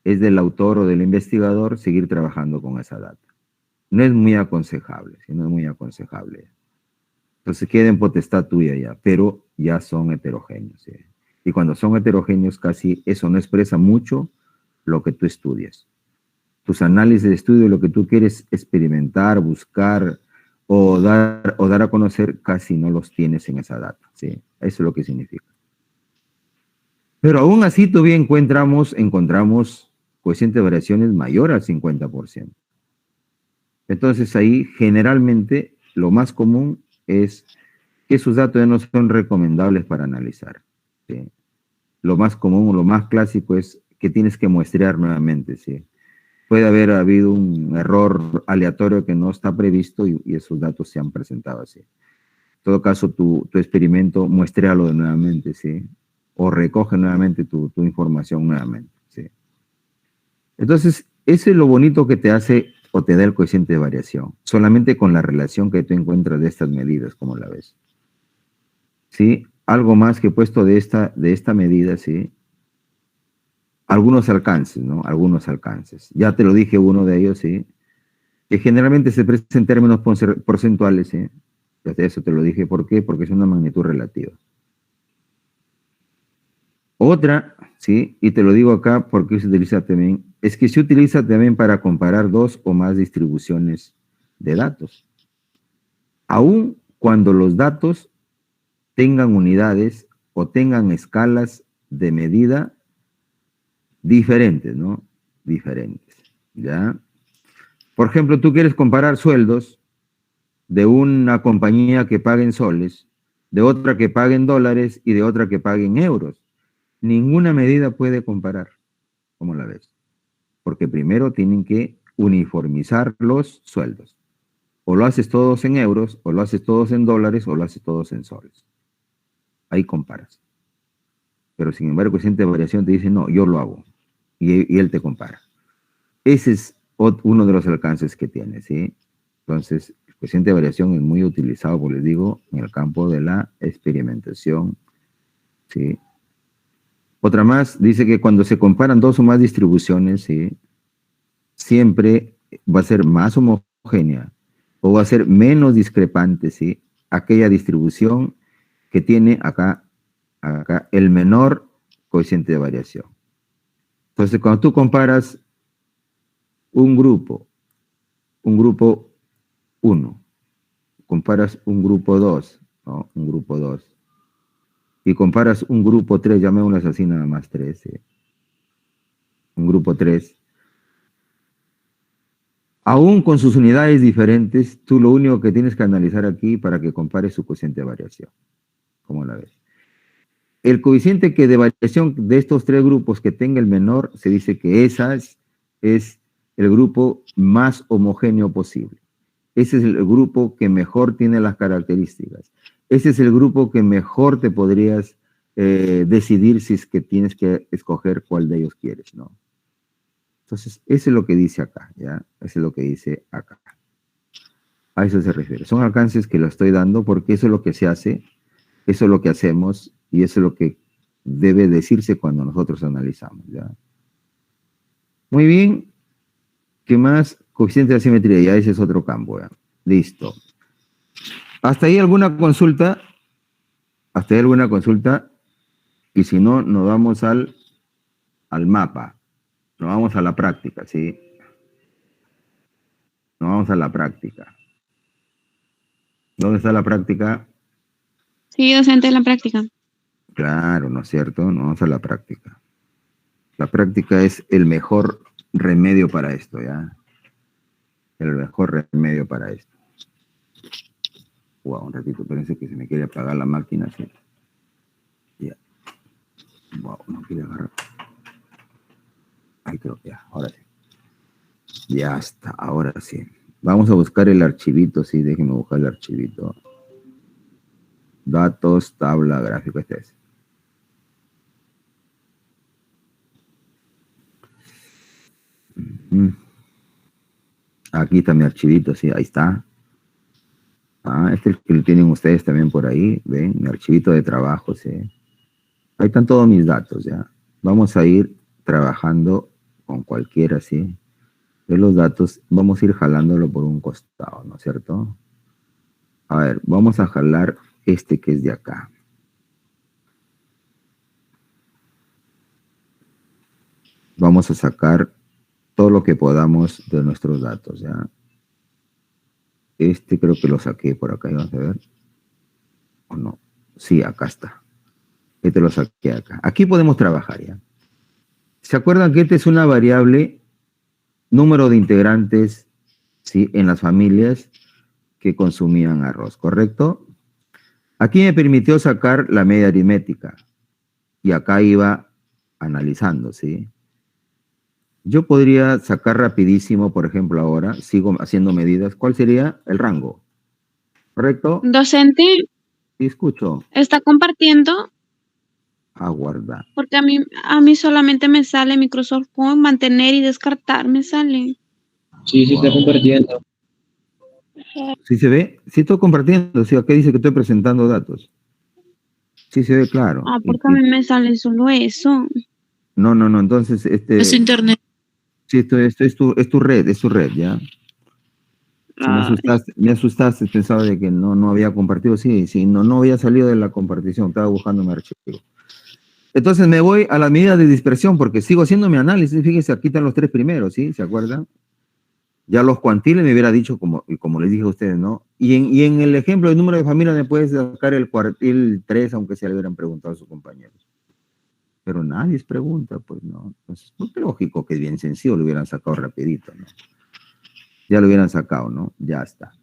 [SPEAKER 1] es del autor o del investigador seguir trabajando con esa data. No es muy aconsejable, ¿sí? No es muy aconsejable. Entonces queda en potestad tuya ya, pero ya son heterogéneos, ¿sí? Y cuando son heterogéneos, casi eso no expresa mucho lo que tú estudias. Tus análisis de estudio, lo que tú quieres experimentar, buscar o dar a conocer, casi no los tienes en esa data, ¿sí? Eso es lo que significa. Pero aún así todavía encontramos coeficiente de variaciones mayor al 50%. Entonces ahí generalmente lo más común es que esos datos ya no son recomendables para analizar, ¿sí? Lo más común o lo más clásico es que tienes que muestrear nuevamente, ¿sí? Puede haber habido un error aleatorio que no está previsto y esos datos se han presentado así. En todo caso, tu experimento muéstrealo nuevamente, ¿sí? O recoge nuevamente tu información nuevamente, ¿sí? Entonces, eso es lo bonito que te hace o te da el coeficiente de variación, solamente con la relación que tú encuentras de estas medidas, como la ves. ¿Sí? Algo más que he puesto de esta medida, ¿sí? Algunos alcances, ¿no? Algunos alcances. Ya te lo dije uno de ellos, ¿sí? Que generalmente se presenta en términos porcentuales, ¿sí? Eso te lo dije. ¿Por qué? Porque es una magnitud relativa. Otra, ¿sí? Y te lo digo acá porque se utiliza también, es que se utiliza también para comparar dos o más distribuciones de datos. Aun cuando los datos tengan unidades o tengan escalas de medida diferentes, ¿no? Diferentes, ¿ya? Por ejemplo, tú quieres comparar sueldos de una compañía que pague en soles, de otra que pague en dólares y de otra que pague en euros. Ninguna medida puede comparar, ¿cómo la ves? Porque primero tienen que uniformizar los sueldos. O lo haces todos en euros, o lo haces todos en dólares, o lo haces todos en soles. Ahí comparas. Pero sin embargo, el coeficiente de variación te dice, no, yo lo hago. y él te compara. Ese es uno de los alcances que tiene, ¿sí? Entonces, el coeficiente de variación es muy utilizado, como les digo, en el campo de la experimentación, ¿sí? Otra más, dice que cuando se comparan dos o más distribuciones, ¿sí? Siempre va a ser más homogénea o va a ser menos discrepante, ¿sí? Aquella distribución que tiene acá el menor coeficiente de variación. Entonces, cuando tú comparas un grupo 1, comparas un grupo 2, ¿no? Un grupo 2, y comparas un grupo 3, llamémoslas así nada más 3, ¿sí? Un grupo 3, aún con sus unidades diferentes, tú lo único que tienes que analizar aquí para que compares su coeficiente de variación. ¿Cómo la ves? El coeficiente de variación de estos tres grupos que tenga el menor, se dice que esa es el grupo más homogéneo posible. Ese es el grupo que mejor tiene las características. Ese es el grupo que mejor te podrías decidir si es que tienes que escoger cuál de ellos quieres, ¿no? Entonces, eso es lo que dice acá, ¿ya? Eso es lo que dice acá. A eso se refiere. Son alcances que lo estoy dando porque eso es lo que se hace, eso es lo que hacemos y eso es lo que debe decirse cuando nosotros analizamos, ¿ya? Muy bien. ¿Qué más? Coeficiente de asimetría, ya ese es otro campo, ¿ya? Listo. ¿Hasta ahí alguna consulta? ¿Hasta ahí alguna consulta? Y si no, nos vamos al mapa. Nos vamos a la práctica, ¿sí? Nos vamos a la práctica. ¿Dónde está la práctica?
[SPEAKER 2] Sí, docente, la práctica.
[SPEAKER 1] Claro, ¿no es cierto? Nos vamos a la práctica. La práctica es el mejor remedio para esto, ¿ya? El mejor remedio para esto. Wow, un ratito, parece que se me quiere apagar la máquina, ¿sí? Ya. Wow, no quiere agarrar. Ahí creo que ya, ahora sí. Ya está, ahora sí. Vamos a buscar el archivito, sí, déjenme buscar el archivito. Datos, tabla, gráfico, este es. Aquí está mi archivito, sí, ahí está. Este es el que lo tienen ustedes también por ahí, ven, mi archivito de trabajo, sí. Ahí están todos mis datos, ya. Vamos a ir trabajando con cualquiera, sí. De los datos, vamos a ir jalándolo por un costado, ¿no es cierto? A ver, vamos a jalar este que es de acá. Vamos a sacar todo lo que podamos de nuestros datos, ¿ya? Este creo que lo saqué por acá, vamos a ver. ¿O no? Sí, acá está. Este lo saqué acá. Aquí podemos trabajar, ¿ya? ¿Se acuerdan que esta es una variable, número de integrantes, ¿sí? En las familias que consumían arroz, ¿correcto? Aquí me permitió sacar la media aritmética. Y acá iba analizando, ¿sí? Yo podría sacar rapidísimo, por ejemplo, ahora, sigo haciendo medidas. ¿Cuál sería el rango? ¿Correcto?
[SPEAKER 2] Docente,
[SPEAKER 1] Sí, escucho.
[SPEAKER 2] está compartiendo
[SPEAKER 1] Aguarda.
[SPEAKER 2] porque a mí solamente me sale Microsoft Point, mantener y descartar, me sale.
[SPEAKER 3] Sí, sí está compartiendo.
[SPEAKER 1] ¿Sí se ve? Sí estoy compartiendo. Sí, acá dice que estoy presentando datos. Sí se ve claro.
[SPEAKER 2] Porque a mí me sale solo eso.
[SPEAKER 1] No. Entonces,
[SPEAKER 5] Es internet.
[SPEAKER 1] sí, esto es tu red, ¿ya? Si me asustaste, pensaba de que no había compartido. Sí, no había salido de la compartición, estaba buscando mi archivo. Entonces me voy a la medida de dispersión porque sigo haciendo mi análisis. Fíjense, aquí están los tres primeros, ¿sí? ¿Se acuerdan? Ya los cuantiles me hubiera dicho, como les dije a ustedes, ¿no? Y en el ejemplo del número de familias me puedes sacar el cuartil 3, aunque se le hubieran preguntado a sus compañeros. Pero nadie les pregunta, pues, ¿no? Entonces, pues, lógico que es bien sencillo, lo hubieran sacado rapidito, ¿no? Ya lo hubieran sacado, ¿no? Ya está.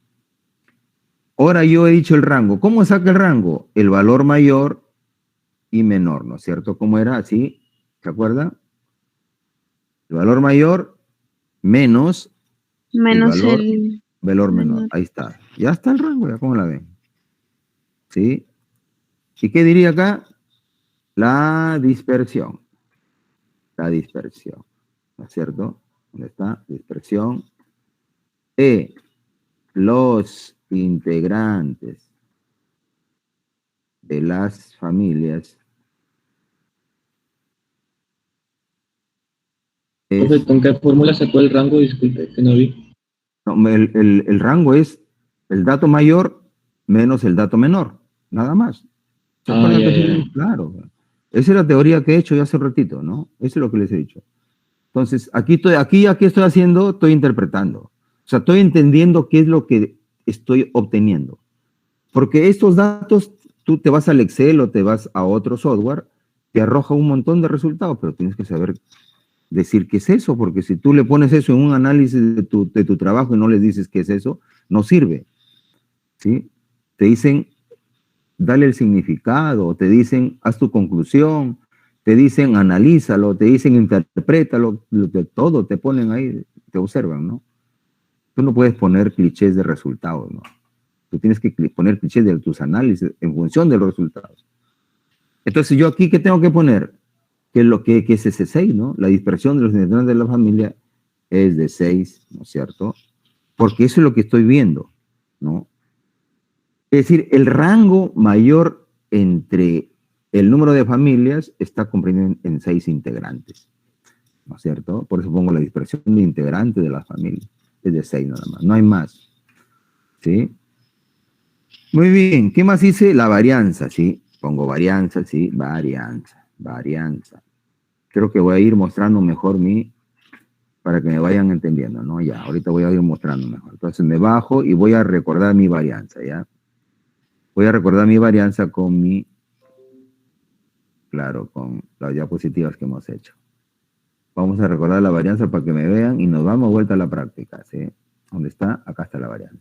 [SPEAKER 1] Ahora yo he dicho el rango. ¿Cómo saca el rango? El valor mayor y menor, ¿no es cierto? ¿Cómo era? Así, ¿se acuerda? El valor mayor menos el valor menor. Ahí está. Ya está el rango, ya cómo la ven. ¿Sí? ¿Y qué diría acá? La dispersión. La dispersión. ¿no es cierto? ¿Dónde está? Dispersión. E, los integrantes de las familias
[SPEAKER 3] Profe, ¿con qué fórmula sacó el rango? Disculpe, que no vi.
[SPEAKER 1] no, el rango es el dato mayor menos el dato menor, nada más. ¿Se acuerdan que sí? Claro. Esa es la teoría que he hecho ya hace un ratito, ¿no? Eso es lo que les he dicho. Entonces, aquí estoy haciendo, estoy interpretando. O sea, estoy entendiendo qué es lo que estoy obteniendo. Porque estos datos, tú te vas al Excel o te vas a otro software, te arroja un montón de resultados, pero tienes que saber decir qué es eso, porque si tú le pones eso en un análisis de tu trabajo y no les dices qué es eso, no sirve. ¿Sí? Te dicen, dale el significado, te dicen, haz tu conclusión, te dicen, analízalo, te dicen, interprétalo, todo te ponen ahí, te observan, ¿no? Tú no puedes poner clichés de resultados, ¿no? Tú tienes que poner clichés de tus análisis en función de los resultados. Entonces, yo aquí, ¿qué tengo que poner? Que es ese 6, ¿no? La dispersión de los integrantes de la familia es de 6, ¿no es cierto? Porque eso es lo que estoy viendo, ¿no? Es decir, el rango mayor entre el número de familias está comprendido en 6 integrantes, ¿no es cierto? Por eso pongo la dispersión de integrantes de la familia. Es de 6 nada más, no hay más. ¿Sí? Muy bien, ¿qué más dice? La varianza, ¿sí? Pongo varianza, ¿sí? Varianza. Creo que voy a ir mostrando mejor para que me vayan entendiendo, ¿no? Ya, ahorita voy a ir mostrando mejor. Entonces me bajo y voy a recordar mi varianza, ¿ya? Voy a recordar mi varianza con con las diapositivas que hemos hecho. Vamos a recordar la varianza para que me vean y nos vamos vuelta a la práctica, ¿sí? ¿Dónde está? Acá está la varianza.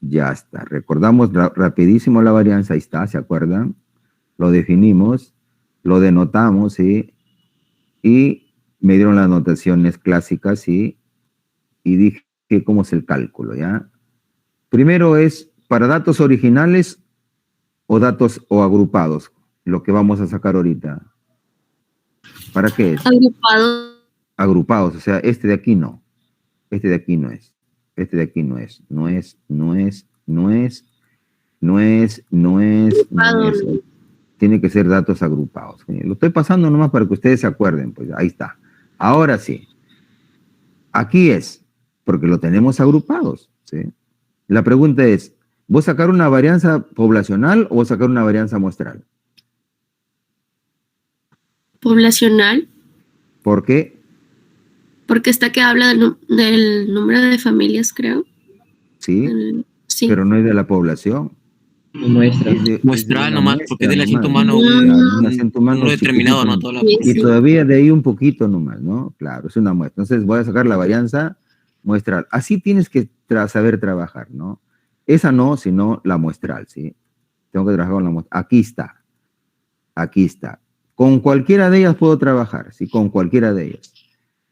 [SPEAKER 1] Ya está. Recordamos rapidísimo la varianza. Ahí está, ¿se acuerdan? Lo definimos, lo denotamos, ¿sí? Y me dieron las notaciones clásicas, ¿sí? Y dije cómo es el cálculo, ¿ya? Primero es para datos originales o datos o agrupados, lo que vamos a sacar ahorita. ¿Para qué es?
[SPEAKER 5] Agrupado.
[SPEAKER 1] Agrupados, o sea, este de aquí no. Este de aquí no es. Este de aquí no es. No es. Tiene que ser datos agrupados. Lo estoy pasando nomás para que ustedes se acuerden, pues ahí está. Ahora sí. Aquí es, porque lo tenemos agrupados, ¿sí? La pregunta es, ¿voy a sacar una varianza poblacional o voy a sacar una varianza muestral?
[SPEAKER 5] Poblacional.
[SPEAKER 1] ¿Por qué?
[SPEAKER 5] Porque esta que habla del número de familias, creo.
[SPEAKER 1] Sí,
[SPEAKER 5] sí.
[SPEAKER 1] Pero no es de la población.
[SPEAKER 3] Muestra.
[SPEAKER 4] Muestral nomás, porque es del acento
[SPEAKER 1] humano
[SPEAKER 4] un número determinado, no toda la
[SPEAKER 1] y todavía de ahí un poquito nomás, ¿no? Claro, es una muestra. Entonces voy a sacar la varianza muestral. Así tienes que saber trabajar, ¿no? Esa no, sino la muestral, ¿sí? Tengo que trabajar con la muestral. Aquí está. Aquí está. Con cualquiera de ellas puedo trabajar, ¿sí? Con cualquiera de ellas.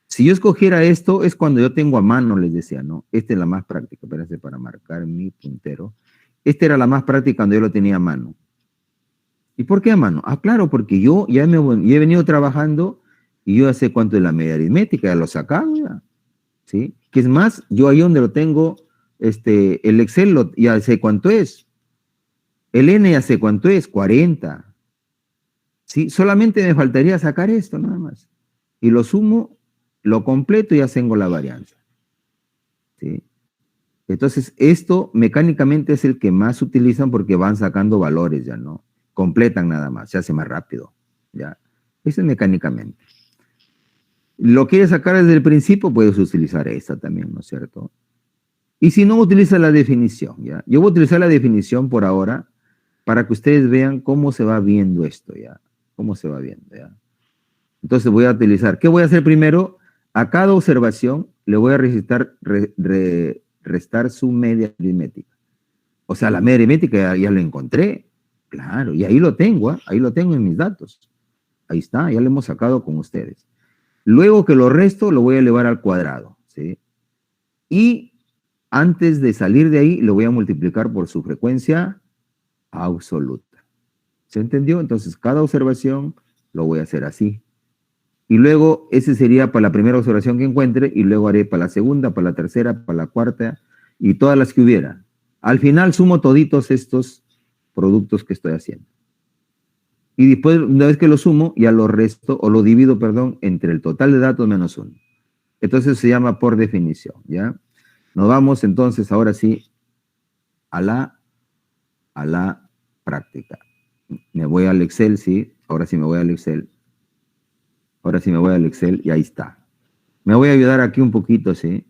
[SPEAKER 1] Si yo escogiera esto, es cuando yo tengo a mano, les decía, ¿no? Esta es la más práctica. Espérense para marcar mi puntero. Esta era la más práctica cuando yo lo tenía a mano. ¿Y por qué a mano? Ah, claro, porque yo ya he venido trabajando y yo ya sé cuánto es la media aritmética, ya lo he sacado ya. ¿Sí? Que es más, yo ahí donde lo tengo, el Excel ya sé cuánto es. El N ya sé cuánto es, 40. ¿Sí? Solamente me faltaría sacar esto nada más. Y lo sumo, lo completo y ya tengo la varianza. ¿Sí? Entonces, esto mecánicamente es el que más utilizan porque van sacando valores ya, ¿no? Completan nada más, se hace más rápido, ¿ya? Eso es mecánicamente. ¿Lo quieres sacar desde el principio? Puedes utilizar esta también, ¿no es cierto? Y si no, utiliza la definición, ¿ya? Yo voy a utilizar la definición por ahora para que ustedes vean cómo se va viendo esto, ¿ya? Cómo se va viendo, ¿ya? Entonces voy a utilizar, ¿qué voy a hacer primero? A cada observación le voy a restar su media aritmética. O sea, la media aritmética ya lo encontré. Claro, y ahí lo tengo, ¿eh? Ahí lo tengo en mis datos. Ahí está, ya lo hemos sacado con ustedes. Luego que lo resto, lo voy a elevar al cuadrado, ¿sí? Y antes de salir de ahí, lo voy a multiplicar por su frecuencia absoluta. ¿Se entendió? Entonces, cada observación lo voy a hacer así. Y luego ese sería para la primera observación que encuentre y luego haré para la segunda, para la tercera, para la cuarta y todas las que hubiera. Al final sumo toditos estos productos que estoy haciendo. Y después, una vez que lo sumo, ya lo resto, o lo divido, perdón, entre el total de datos menos 1. Entonces se llama por definición, ¿ya? Nos vamos entonces ahora sí a la práctica. Me voy al Excel, sí. Ahora sí me voy al Excel. Ahora sí me voy al Excel y ahí está. Me voy a ayudar aquí un poquito, ¿sí?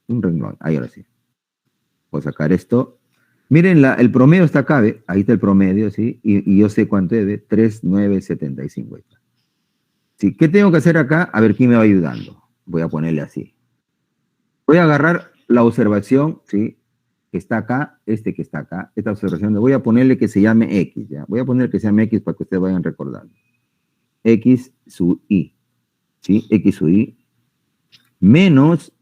[SPEAKER 1] Un renglón. Ahí ahora sí. Voy a sacar esto. Miren, el promedio está acá, ¿ve? Ahí está el promedio, ¿sí? Y yo sé cuánto es, ¿ve? 3,975. ¿Sí? ¿Qué tengo que hacer acá? A ver quién me va ayudando. Voy a ponerle así. Voy a agarrar la observación, ¿sí? Que está acá, que está acá, esta observación. Le voy a ponerle que se llame X, ¿ya? Voy a poner que se llame X para que ustedes vayan recordando. X sub I, ¿sí? X sub I menos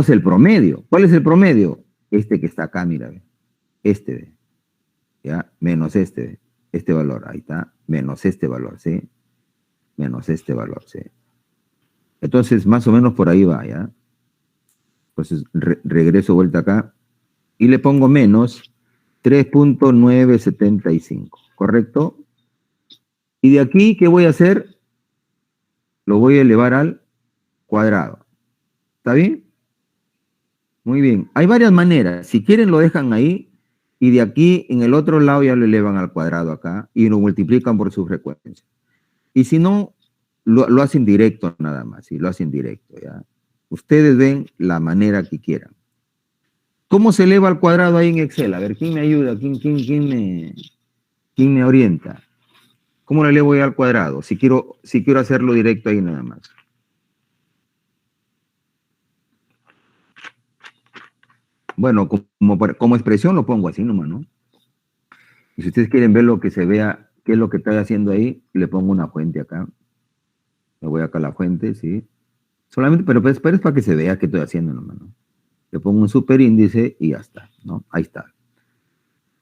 [SPEAKER 1] el promedio. ¿Cuál es el promedio? Este que está acá, mira, ¿ve? ¿Ve? ¿Ya? Menos ¿ve? Este valor, ahí está, menos este valor, ¿sí? Menos este valor, ¿sí? Entonces, más o menos por ahí va, ¿ya? Entonces, regreso vuelta acá y le pongo menos 3,975, ¿correcto? Y de aquí, ¿qué voy a hacer? Lo voy a elevar al cuadrado. ¿Está bien? Muy bien. Hay varias maneras. Si quieren, lo dejan ahí y de aquí, en el otro lado, ya lo elevan al cuadrado acá y lo multiplican por su frecuencia. Y si no, lo hacen directo nada más, ¿sí? Lo hacen directo, ¿ya? Ustedes ven la manera que quieran. ¿Cómo se eleva al cuadrado ahí en Excel? A ver, ¿quién me ayuda? ¿Quién me orienta? ¿Cómo lo elevo ya al cuadrado? Si quiero hacerlo directo ahí nada más. Bueno, como expresión lo pongo así nomás, ¿no? Y si ustedes quieren ver lo que se vea, qué es lo que estoy haciendo ahí, le pongo una fuente acá. Le voy acá a la fuente, ¿sí? Solamente, pero es para que se vea qué estoy haciendo nomás, ¿no? Le pongo un superíndice y ya está, ¿no? Ahí está.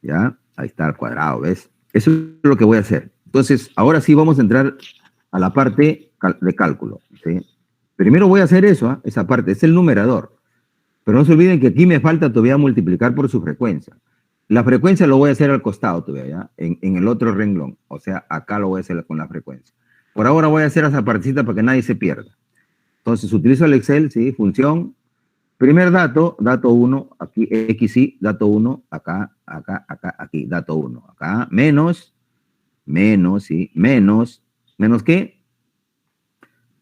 [SPEAKER 1] ¿Ya? Ahí está al cuadrado, ¿ves? Eso es lo que voy a hacer. Entonces, ahora sí vamos a entrar a la parte de cálculo, ¿sí? Primero voy a hacer eso, ¿eh? Esa parte, es el numerador. Pero no se olviden que aquí me falta todavía multiplicar por su frecuencia. La frecuencia lo voy a hacer al costado todavía, ¿ya? En el otro renglón. O sea, acá lo voy a hacer con la frecuencia. Por ahora voy a hacer esa partecita para que nadie se pierda. Entonces, utilizo el Excel, ¿sí? Función. Primer dato 1, aquí XY, dato 1, acá, aquí, dato 1. Acá, menos, ¿sí? ¿Menos qué?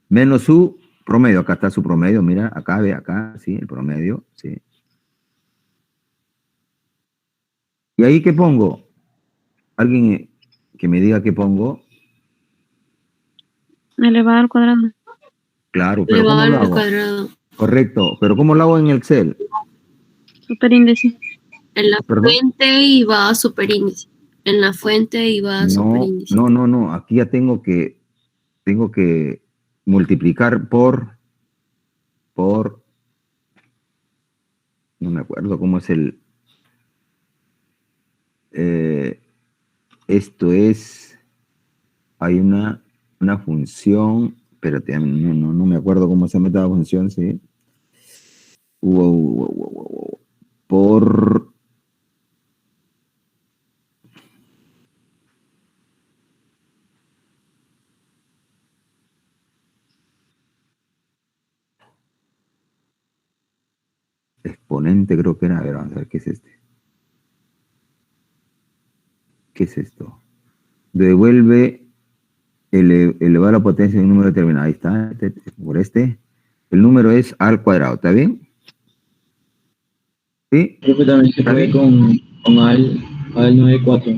[SPEAKER 1] Menos su promedio. Acá está su promedio, mira, acá, ve, acá, ¿sí? El promedio, ¿sí? ¿Y ahí qué pongo? ¿Alguien que me diga qué pongo?
[SPEAKER 2] Elevado al cuadrado.
[SPEAKER 1] Claro, pero ¿cómo lo hago?
[SPEAKER 5] Cuadrado.
[SPEAKER 1] Correcto, pero ¿cómo lo hago en Excel?
[SPEAKER 2] Superíndice.
[SPEAKER 5] En la
[SPEAKER 1] ¿Perdón?
[SPEAKER 5] fuente y va a superíndice. En la fuente y va a superíndice.
[SPEAKER 1] No, aquí ya tengo que multiplicar por, no me acuerdo cómo es esto es, hay una función, espérate, no me acuerdo cómo se mete la función, sí. Por exponente creo que era, a ver, vamos a ver qué es este. ¿Qué es esto? Devuelve elevar la potencia de un número determinado. Ahí está, por este. El número es al cuadrado, ¿está bien? ¿Sí?
[SPEAKER 3] Creo que también se puede con al 94.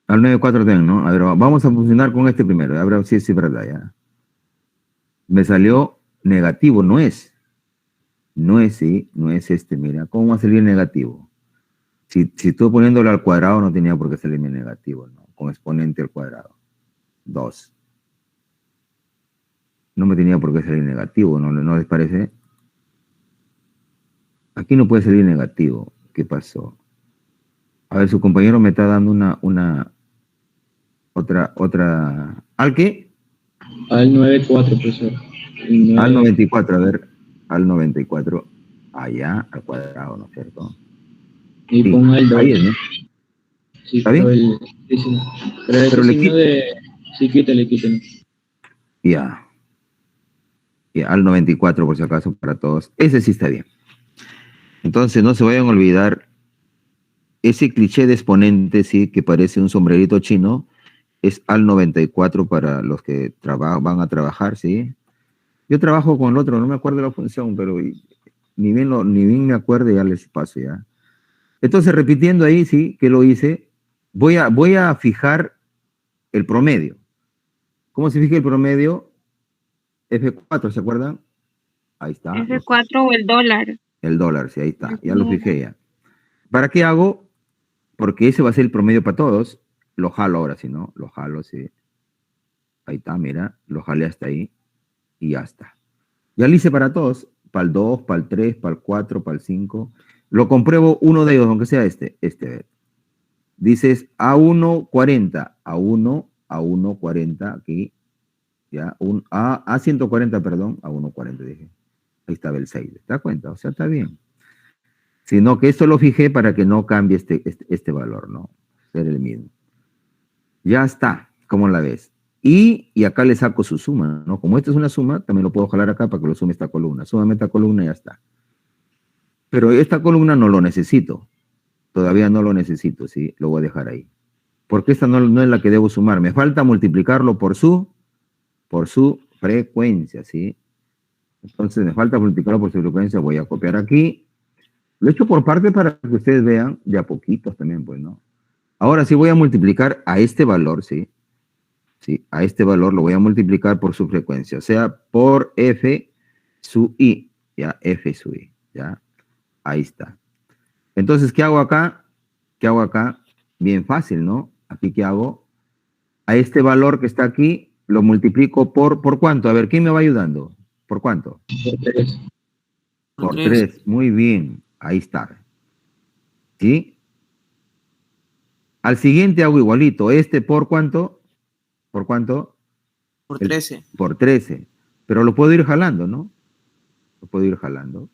[SPEAKER 1] Al 94 también, ¿no? A ver, vamos a funcionar con este primero. A ver si es verdad, ya. Me salió negativo, no es. No es, sí, no es este, mira. ¿Cómo va a salir negativo? Si estoy poniéndolo al cuadrado, no tenía por qué salirme negativo, ¿no? Con exponente al cuadrado. 2. No me tenía por qué salir negativo, ¿no les parece? Aquí no puede salir negativo. ¿Qué pasó? A ver, su compañero me está dando una ¿Al qué?
[SPEAKER 3] Al 94, profesor.
[SPEAKER 1] Al 94, a ver, al 94, allá, al cuadrado, ¿no es cierto?
[SPEAKER 3] Y
[SPEAKER 1] Sí,
[SPEAKER 3] ponga el 2.
[SPEAKER 1] ahí es, ¿no?
[SPEAKER 3] Sí,
[SPEAKER 1] ¿Está
[SPEAKER 3] pero
[SPEAKER 1] bien?
[SPEAKER 3] el
[SPEAKER 1] le
[SPEAKER 3] signo de... Sí, quítale.
[SPEAKER 1] Ya, al 94 por si acaso para todos. Ese sí está bien. Entonces no se vayan a olvidar ese cliché de exponente, sí, que parece un sombrerito chino, es al 94 para los que van a trabajar, sí. Yo trabajo con el otro, no me acuerdo la función, pero ni bien me acuerdo, ya les paso ya. Entonces, repitiendo ahí, sí, que lo hice, voy a fijar el promedio. ¿Cómo se fija el promedio? F4, ¿se acuerdan? Ahí está.
[SPEAKER 2] F4 o el dólar.
[SPEAKER 1] El dólar, sí, ahí está. Ya lo fijé ya. ¿Para qué hago? Porque ese va a ser el promedio para todos. Lo jalo ahora, si no, lo jalo, sí. Ahí está, mira, lo jalé hasta ahí y ya está. Ya lo hice para todos, para el 2, para el 3, para el 4, para el 5. Lo compruebo uno de ellos, aunque sea este. Dices A1, 40, A1, A1, 40, aquí, ya, A 140, perdón, A1, 40, dije. Ahí estaba el 6, ¿te das cuenta? O sea, está bien. Sino que esto lo fijé para que no cambie este valor, ¿no? Ser el mismo. Ya está, ¿cómo la ves? Y acá le saco su suma, ¿no? Como esta es una suma, también lo puedo jalar acá para que lo sume esta columna. Súmame esta columna y ya está. Pero esta columna no lo necesito. Todavía no lo necesito, ¿sí? Lo voy a dejar ahí. Porque esta no es la que debo sumar. Me falta multiplicarlo por su frecuencia, ¿sí? Entonces me falta multiplicarlo por su frecuencia. Voy a copiar aquí. Lo he hecho por parte para que ustedes vean de a poquitos también, pues, ¿no? Ahora sí voy a multiplicar a este valor, ¿sí? Sí, a este valor lo voy a multiplicar por su frecuencia, o sea, por F sub I, ya, F sub I, ya, ahí está. Entonces, ¿qué hago acá? ¿Qué hago acá? Bien fácil, ¿no? Aquí, ¿qué hago? A este valor que está aquí, lo multiplico ¿por cuánto? A ver, ¿quién me va ayudando? ¿Por cuánto?
[SPEAKER 3] Por 3.
[SPEAKER 1] Por 3, muy bien, ahí está. ¿Sí? Al siguiente hago igualito, ¿por cuánto? ¿Por cuánto?
[SPEAKER 4] Por 13.
[SPEAKER 1] Por 13. Pero lo puedo ir jalando, ¿no? Lo puedo ir jalando.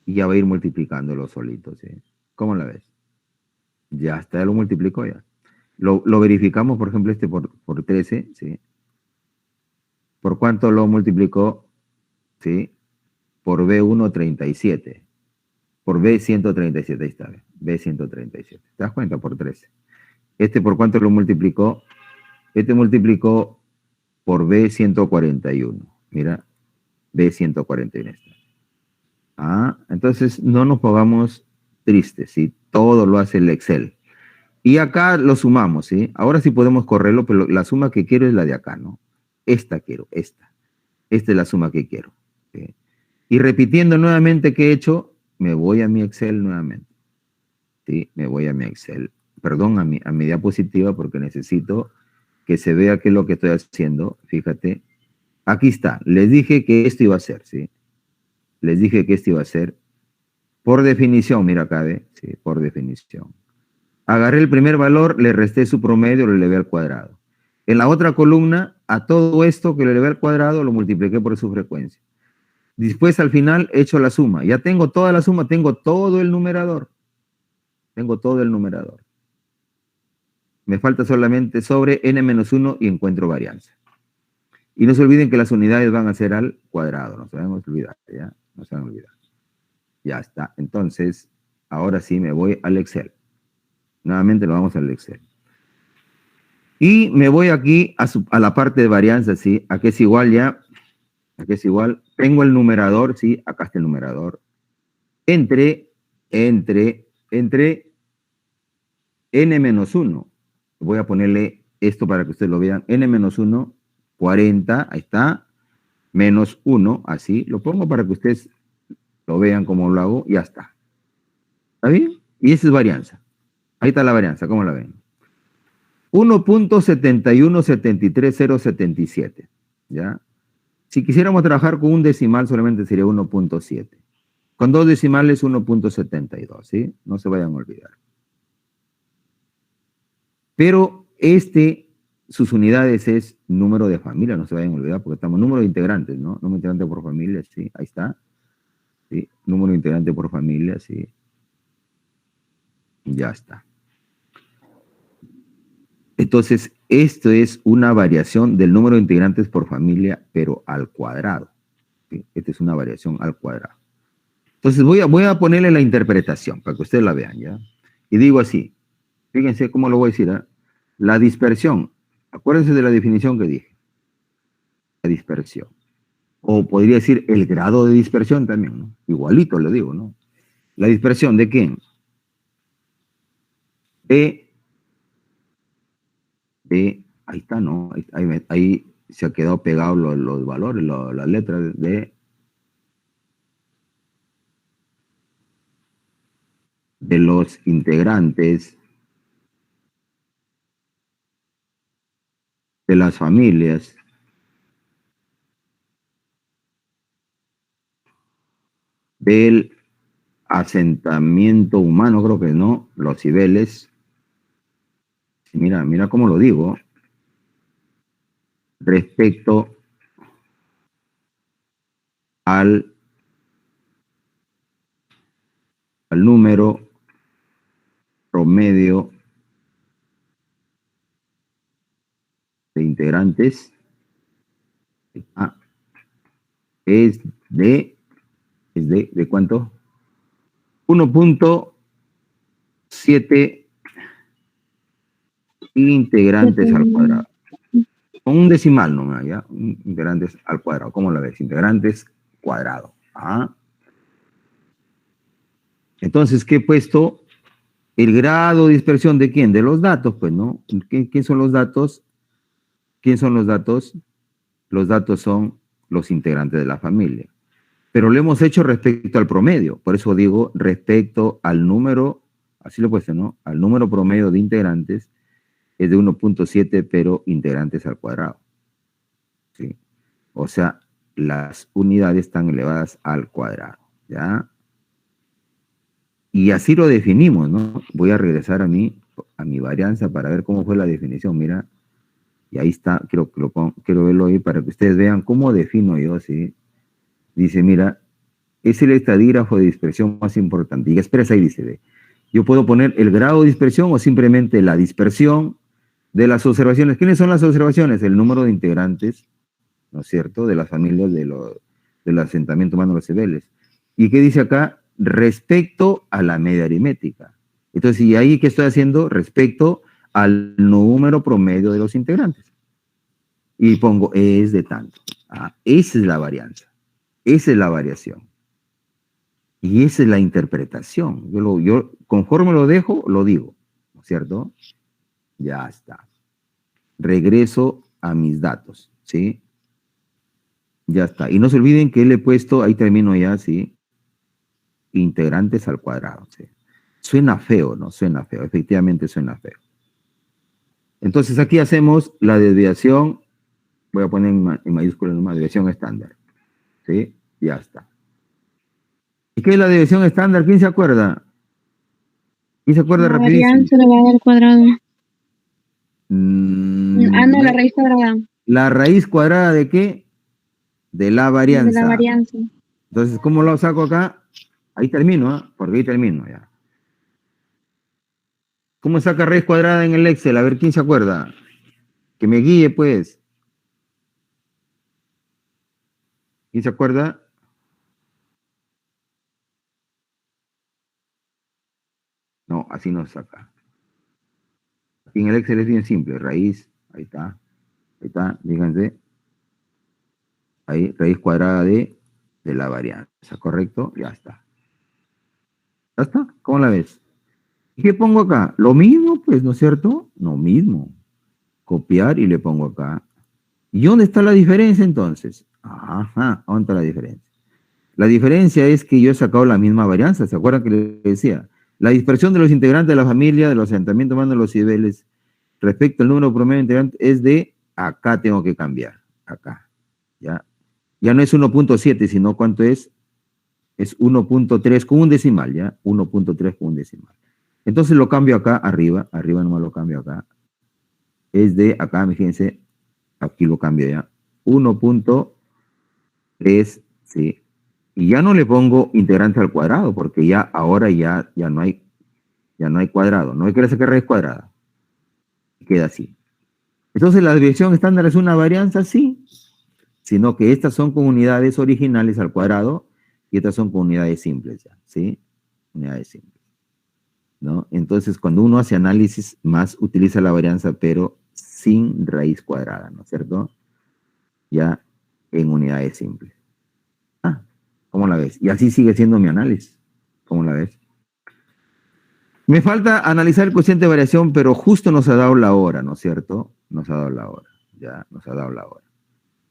[SPEAKER 1] Y ya va a ir multiplicándolo solito, ¿sí? ¿Cómo la ves? Ya está, ya lo multiplicó ya. Lo verificamos, por ejemplo, por 13, ¿sí? ¿Por cuánto lo multiplicó? ¿Sí? Por B1, 37. Por B137, ahí está, B137. ¿Te das cuenta? Por 13. ¿Por cuánto lo multiplicó? Multiplicó por B141. Mira, B141 está. Entonces no nos pongamos tristes, ¿sí? Todo lo hace el Excel. Y acá lo sumamos, ¿sí? Ahora sí podemos correrlo, pero la suma que quiero es la de acá, ¿no? Esta quiero, esta. Esta es la suma que quiero. ¿Sí? Y repitiendo nuevamente qué he hecho, me voy a mi Excel nuevamente. ¿Sí? Me voy a mi Excel. Perdón, a mi diapositiva porque necesito que se vea qué es lo que estoy haciendo. Fíjate. Aquí está. Les dije que esto iba a ser, ¿sí? Les dije que esto iba a ser. Por definición, mira acá, ¿ve? Sí, por definición. Agarré el primer valor, le resté su promedio, lo elevé al cuadrado. En la otra columna, a todo esto que lo elevé al cuadrado, lo multipliqué por su frecuencia. Después, al final, he hecho la suma. Ya tengo toda la suma, tengo todo el numerador. Tengo todo el numerador. Me falta solamente sobre n-1 y encuentro varianza. Y no se olviden que las unidades van a ser al cuadrado. No se van a olvidar, ¿ya? No se van a olvidar. Ya está. Entonces, ahora sí me voy al Excel. Nuevamente lo vamos al Excel. Y me voy aquí a la parte de varianza, ¿sí? Aquí es igual ya. Aquí es igual. Tengo el numerador, ¿sí? Acá está el numerador. Entre n-1. Voy a ponerle esto para que ustedes lo vean. n-1, 40, ahí está. Menos 1, así. Lo pongo para que ustedes lo vean como lo hago. Ya está. ¿Está bien? Y esa es varianza. Ahí está la varianza, ¿cómo la ven? 1.7173077, ¿ya? Si quisiéramos trabajar con un decimal, solamente sería 1.7. Con dos decimales, 1.72, ¿sí? No se vayan a olvidar. Pero sus unidades es número de familia, no se vayan a olvidar, porque estamos número de integrantes, ¿no? Número de integrantes por familia, sí, ahí está. ¿Sí? Número de integrantes por familia, sí. Ya está. Entonces, esto es una variación del número de integrantes por familia, pero al cuadrado. ¿Sí? Esta es una variación al cuadrado. Entonces, voy a ponerle la interpretación para que ustedes la vean, ¿ya? Y digo así, fíjense cómo lo voy a decir, ¿eh? La dispersión, acuérdense de la definición que dije. La dispersión. O podría decir el grado de dispersión también, ¿no? Igualito lo digo, ¿no? La dispersión ¿de quién? Ahí está, ¿no? Ahí se ha quedado pegado los valores, las letras de los integrantes de las familias del asentamiento humano, creo que no, los cibeles. Mira cómo lo digo, respecto al número promedio de integrantes, es de ¿cuánto? 1.7 integrantes al cuadrado. Con un decimal nomás, ¿ya? Integrantes al cuadrado. ¿Cómo la ves? Integrantes cuadrado. Entonces, ¿qué he puesto? El grado de dispersión ¿de quién? De los datos, pues, ¿no? ¿Quién son los datos? ¿Quién son los datos? Los datos son los integrantes de la familia. Pero lo hemos hecho respecto al promedio. Por eso digo respecto al número, así lo he puesto, ¿no? Al número promedio de integrantes es de 1.7, pero integrantes al cuadrado. ¿Sí? O sea, las unidades están elevadas al cuadrado, ¿ya? Y así lo definimos, ¿no? Voy a regresar a mi varianza para ver cómo fue la definición, mira. Y ahí está, quiero verlo ahí para que ustedes vean cómo defino yo, ¿sí? Dice, mira, es el estadígrafo de dispersión más importante. Y expresa ahí, dice, ve. Yo puedo poner el grado de dispersión o simplemente la dispersión de las observaciones. ¿Quiénes son las observaciones? El número de integrantes, ¿no es cierto?, de las familias del asentamiento humano de los cibeles. ¿Y qué dice acá? Respecto a la media aritmética. Entonces, ¿y ahí qué estoy haciendo? Respecto al número promedio de los integrantes. Y pongo, es de tanto. Esa es la varianza. Esa es la variación. Y esa es la interpretación. Yo conforme lo dejo, lo digo, ¿no es cierto? Ya está. Regreso a mis datos, ¿sí? Ya está. Y no se olviden que le he puesto, ahí termino ya, ¿sí? Integrantes al cuadrado, ¿sí? Suena feo, ¿no? Suena feo, efectivamente suena feo. Entonces aquí hacemos la desviación, voy a poner en mayúsculas nomás, desviación estándar, ¿sí? Ya está. ¿Y qué es la desviación estándar? ¿Quién se acuerda? ¿Quién se acuerda rapidísimo?
[SPEAKER 2] La varianza elevada al cuadrado. No, la raíz cuadrada.
[SPEAKER 1] ¿La raíz cuadrada de qué? De la varianza.
[SPEAKER 2] De la varianza.
[SPEAKER 1] Entonces, ¿cómo lo saco acá? Ahí termino, ¿eh? Porque ahí termino ya. ¿Cómo saca raíz cuadrada en el Excel? A ver, ¿quién se acuerda? Que me guíe, pues. ¿Quién se acuerda? No, así no saca. Aquí en el Excel es bien simple. Raíz, ahí está, fíjense. Ahí, raíz cuadrada de la varianza, ¿correcto? Ya está. ¿Ya está? ¿Cómo la ves? ¿Y qué pongo acá? Lo mismo, pues, ¿no es cierto? Lo mismo. Copiar y le pongo acá. ¿Y dónde está la diferencia entonces? Ajá, ¿dónde está la diferencia? La diferencia es que yo he sacado la misma varianza. ¿Se acuerdan que les decía? La dispersión de los integrantes de la familia, de los asentamientos humanos de los cibeles, respecto al número promedio de integrantes, es de acá tengo que cambiar. Acá. ¿Ya? Ya no es 1.7, sino ¿cuánto es? Es 1.3 con un decimal, ¿ya? 1.3 con un decimal. Entonces lo cambio acá arriba nomás lo cambio acá. es de, acá, fíjense, aquí lo cambio ya, 1.3, ¿sí? Y ya no le pongo integrante al cuadrado, porque ya ahora ya no hay cuadrado, no hay que le sacar raíz cuadrada. Queda así. Entonces, ¿la desviación estándar es una varianza? Sí, sino que estas son con unidades originales al cuadrado y estas son con unidades simples ya, ¿sí? Unidades simples, ¿no? Entonces, cuando uno hace análisis, más utiliza la varianza, pero sin raíz cuadrada, ¿no es cierto? Ya en unidades simples. Ah, ¿cómo la ves? Y así sigue siendo mi análisis. ¿Cómo la ves? Me falta analizar el cociente de variación, pero justo nos ha dado la hora, ¿no es cierto? Nos ha dado la hora, ya nos ha dado la hora.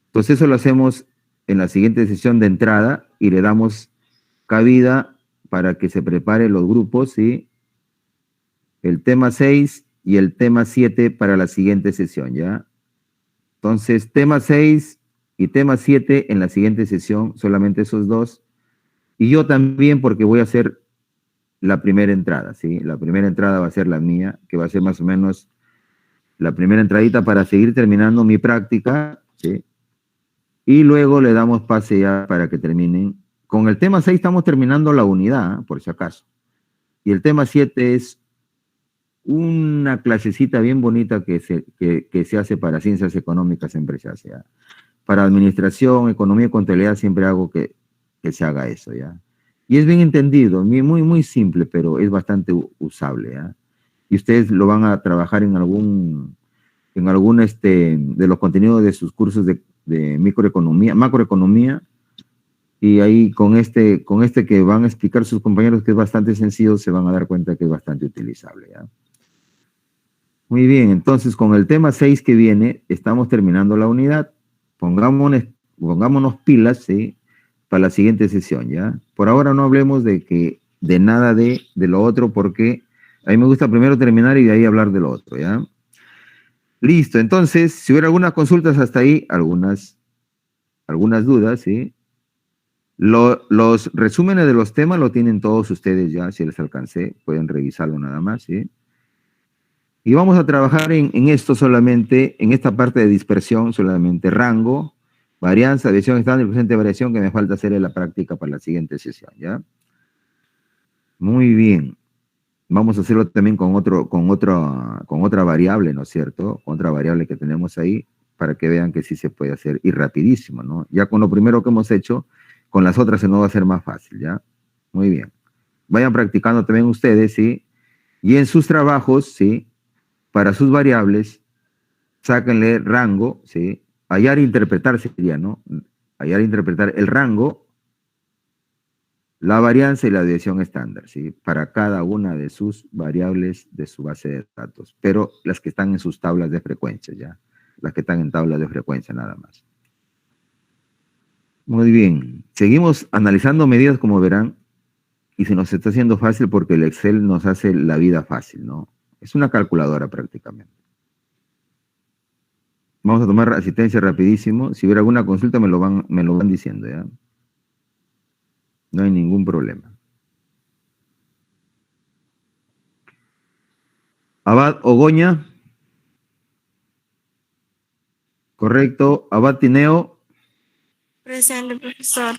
[SPEAKER 1] Entonces eso lo hacemos en la siguiente sesión de entrada y le damos cabida para que se preparen los grupos, ¿sí? El tema 6 y el tema 7 para la siguiente sesión, ¿ya? Entonces, tema 6 y tema 7 en la siguiente sesión, solamente esos dos. Y yo también, porque voy a hacer la primera entrada, ¿sí? La primera entrada va a ser la mía, que va a ser más o menos la primera entradita para seguir terminando mi práctica, ¿sí? Y luego le damos pase ya para que terminen. Con el tema 6 estamos terminando la unidad, por si acaso. Y el tema 7 es una clasecita bien bonita que se hace para ciencias económicas empresariales, ¿ya? Para administración, economía y contabilidad siempre hago que se haga eso, ¿ya? Y es bien entendido, muy, muy simple, pero es bastante usable, ¿ya? Y ustedes lo van a trabajar en algún de los contenidos de sus cursos de microeconomía, macroeconomía, y ahí con este que van a explicar sus compañeros, que es bastante sencillo, se van a dar cuenta que es bastante utilizable, ¿ya? Muy bien, entonces con el tema 6 que viene, estamos terminando la unidad. Pongámonos pilas, ¿sí? Para la siguiente sesión, ¿ya? Por ahora no hablemos de nada de lo otro, porque a mí me gusta primero terminar y de ahí hablar de lo otro, ¿ya? Listo, entonces, si hubiera algunas consultas hasta ahí, algunas dudas, ¿sí? Los resúmenes de los temas lo tienen todos ustedes ya, si les alcancé, pueden revisarlo nada más, ¿sí? Y vamos a trabajar en esto solamente, en esta parte de dispersión, solamente rango, varianza, desviación estándar y coeficiente de variación, que me falta hacer en la práctica para la siguiente sesión, ¿ya? Muy bien. Vamos a hacerlo también con otra variable, ¿no es cierto? Con otra variable que tenemos ahí, para que vean que sí se puede hacer, y rapidísimo, ¿no? Ya con lo primero que hemos hecho, con las otras se nos va a hacer más fácil, ¿ya? Muy bien. Vayan practicando también ustedes, ¿sí? Y en sus trabajos, ¿sí? Para sus variables, sáquenle rango, ¿sí? Hallar e interpretar sería, ¿no? Hallar e interpretar el rango, la varianza y la desviación estándar, ¿sí? Para cada una de sus variables de su base de datos, pero las que están en sus tablas de frecuencia, ¿ya? Las que están en tablas de frecuencia nada más. Muy bien. Seguimos analizando medidas, como verán, y se nos está haciendo fácil porque el Excel nos hace la vida fácil, ¿no? Es una calculadora prácticamente. Vamos a tomar asistencia rapidísimo. Si hubiera alguna consulta me lo van diciendo, ¿ya? No hay ningún problema. Abad Ogoña. Correcto. Abad Tineo.
[SPEAKER 6] Presente, profesor.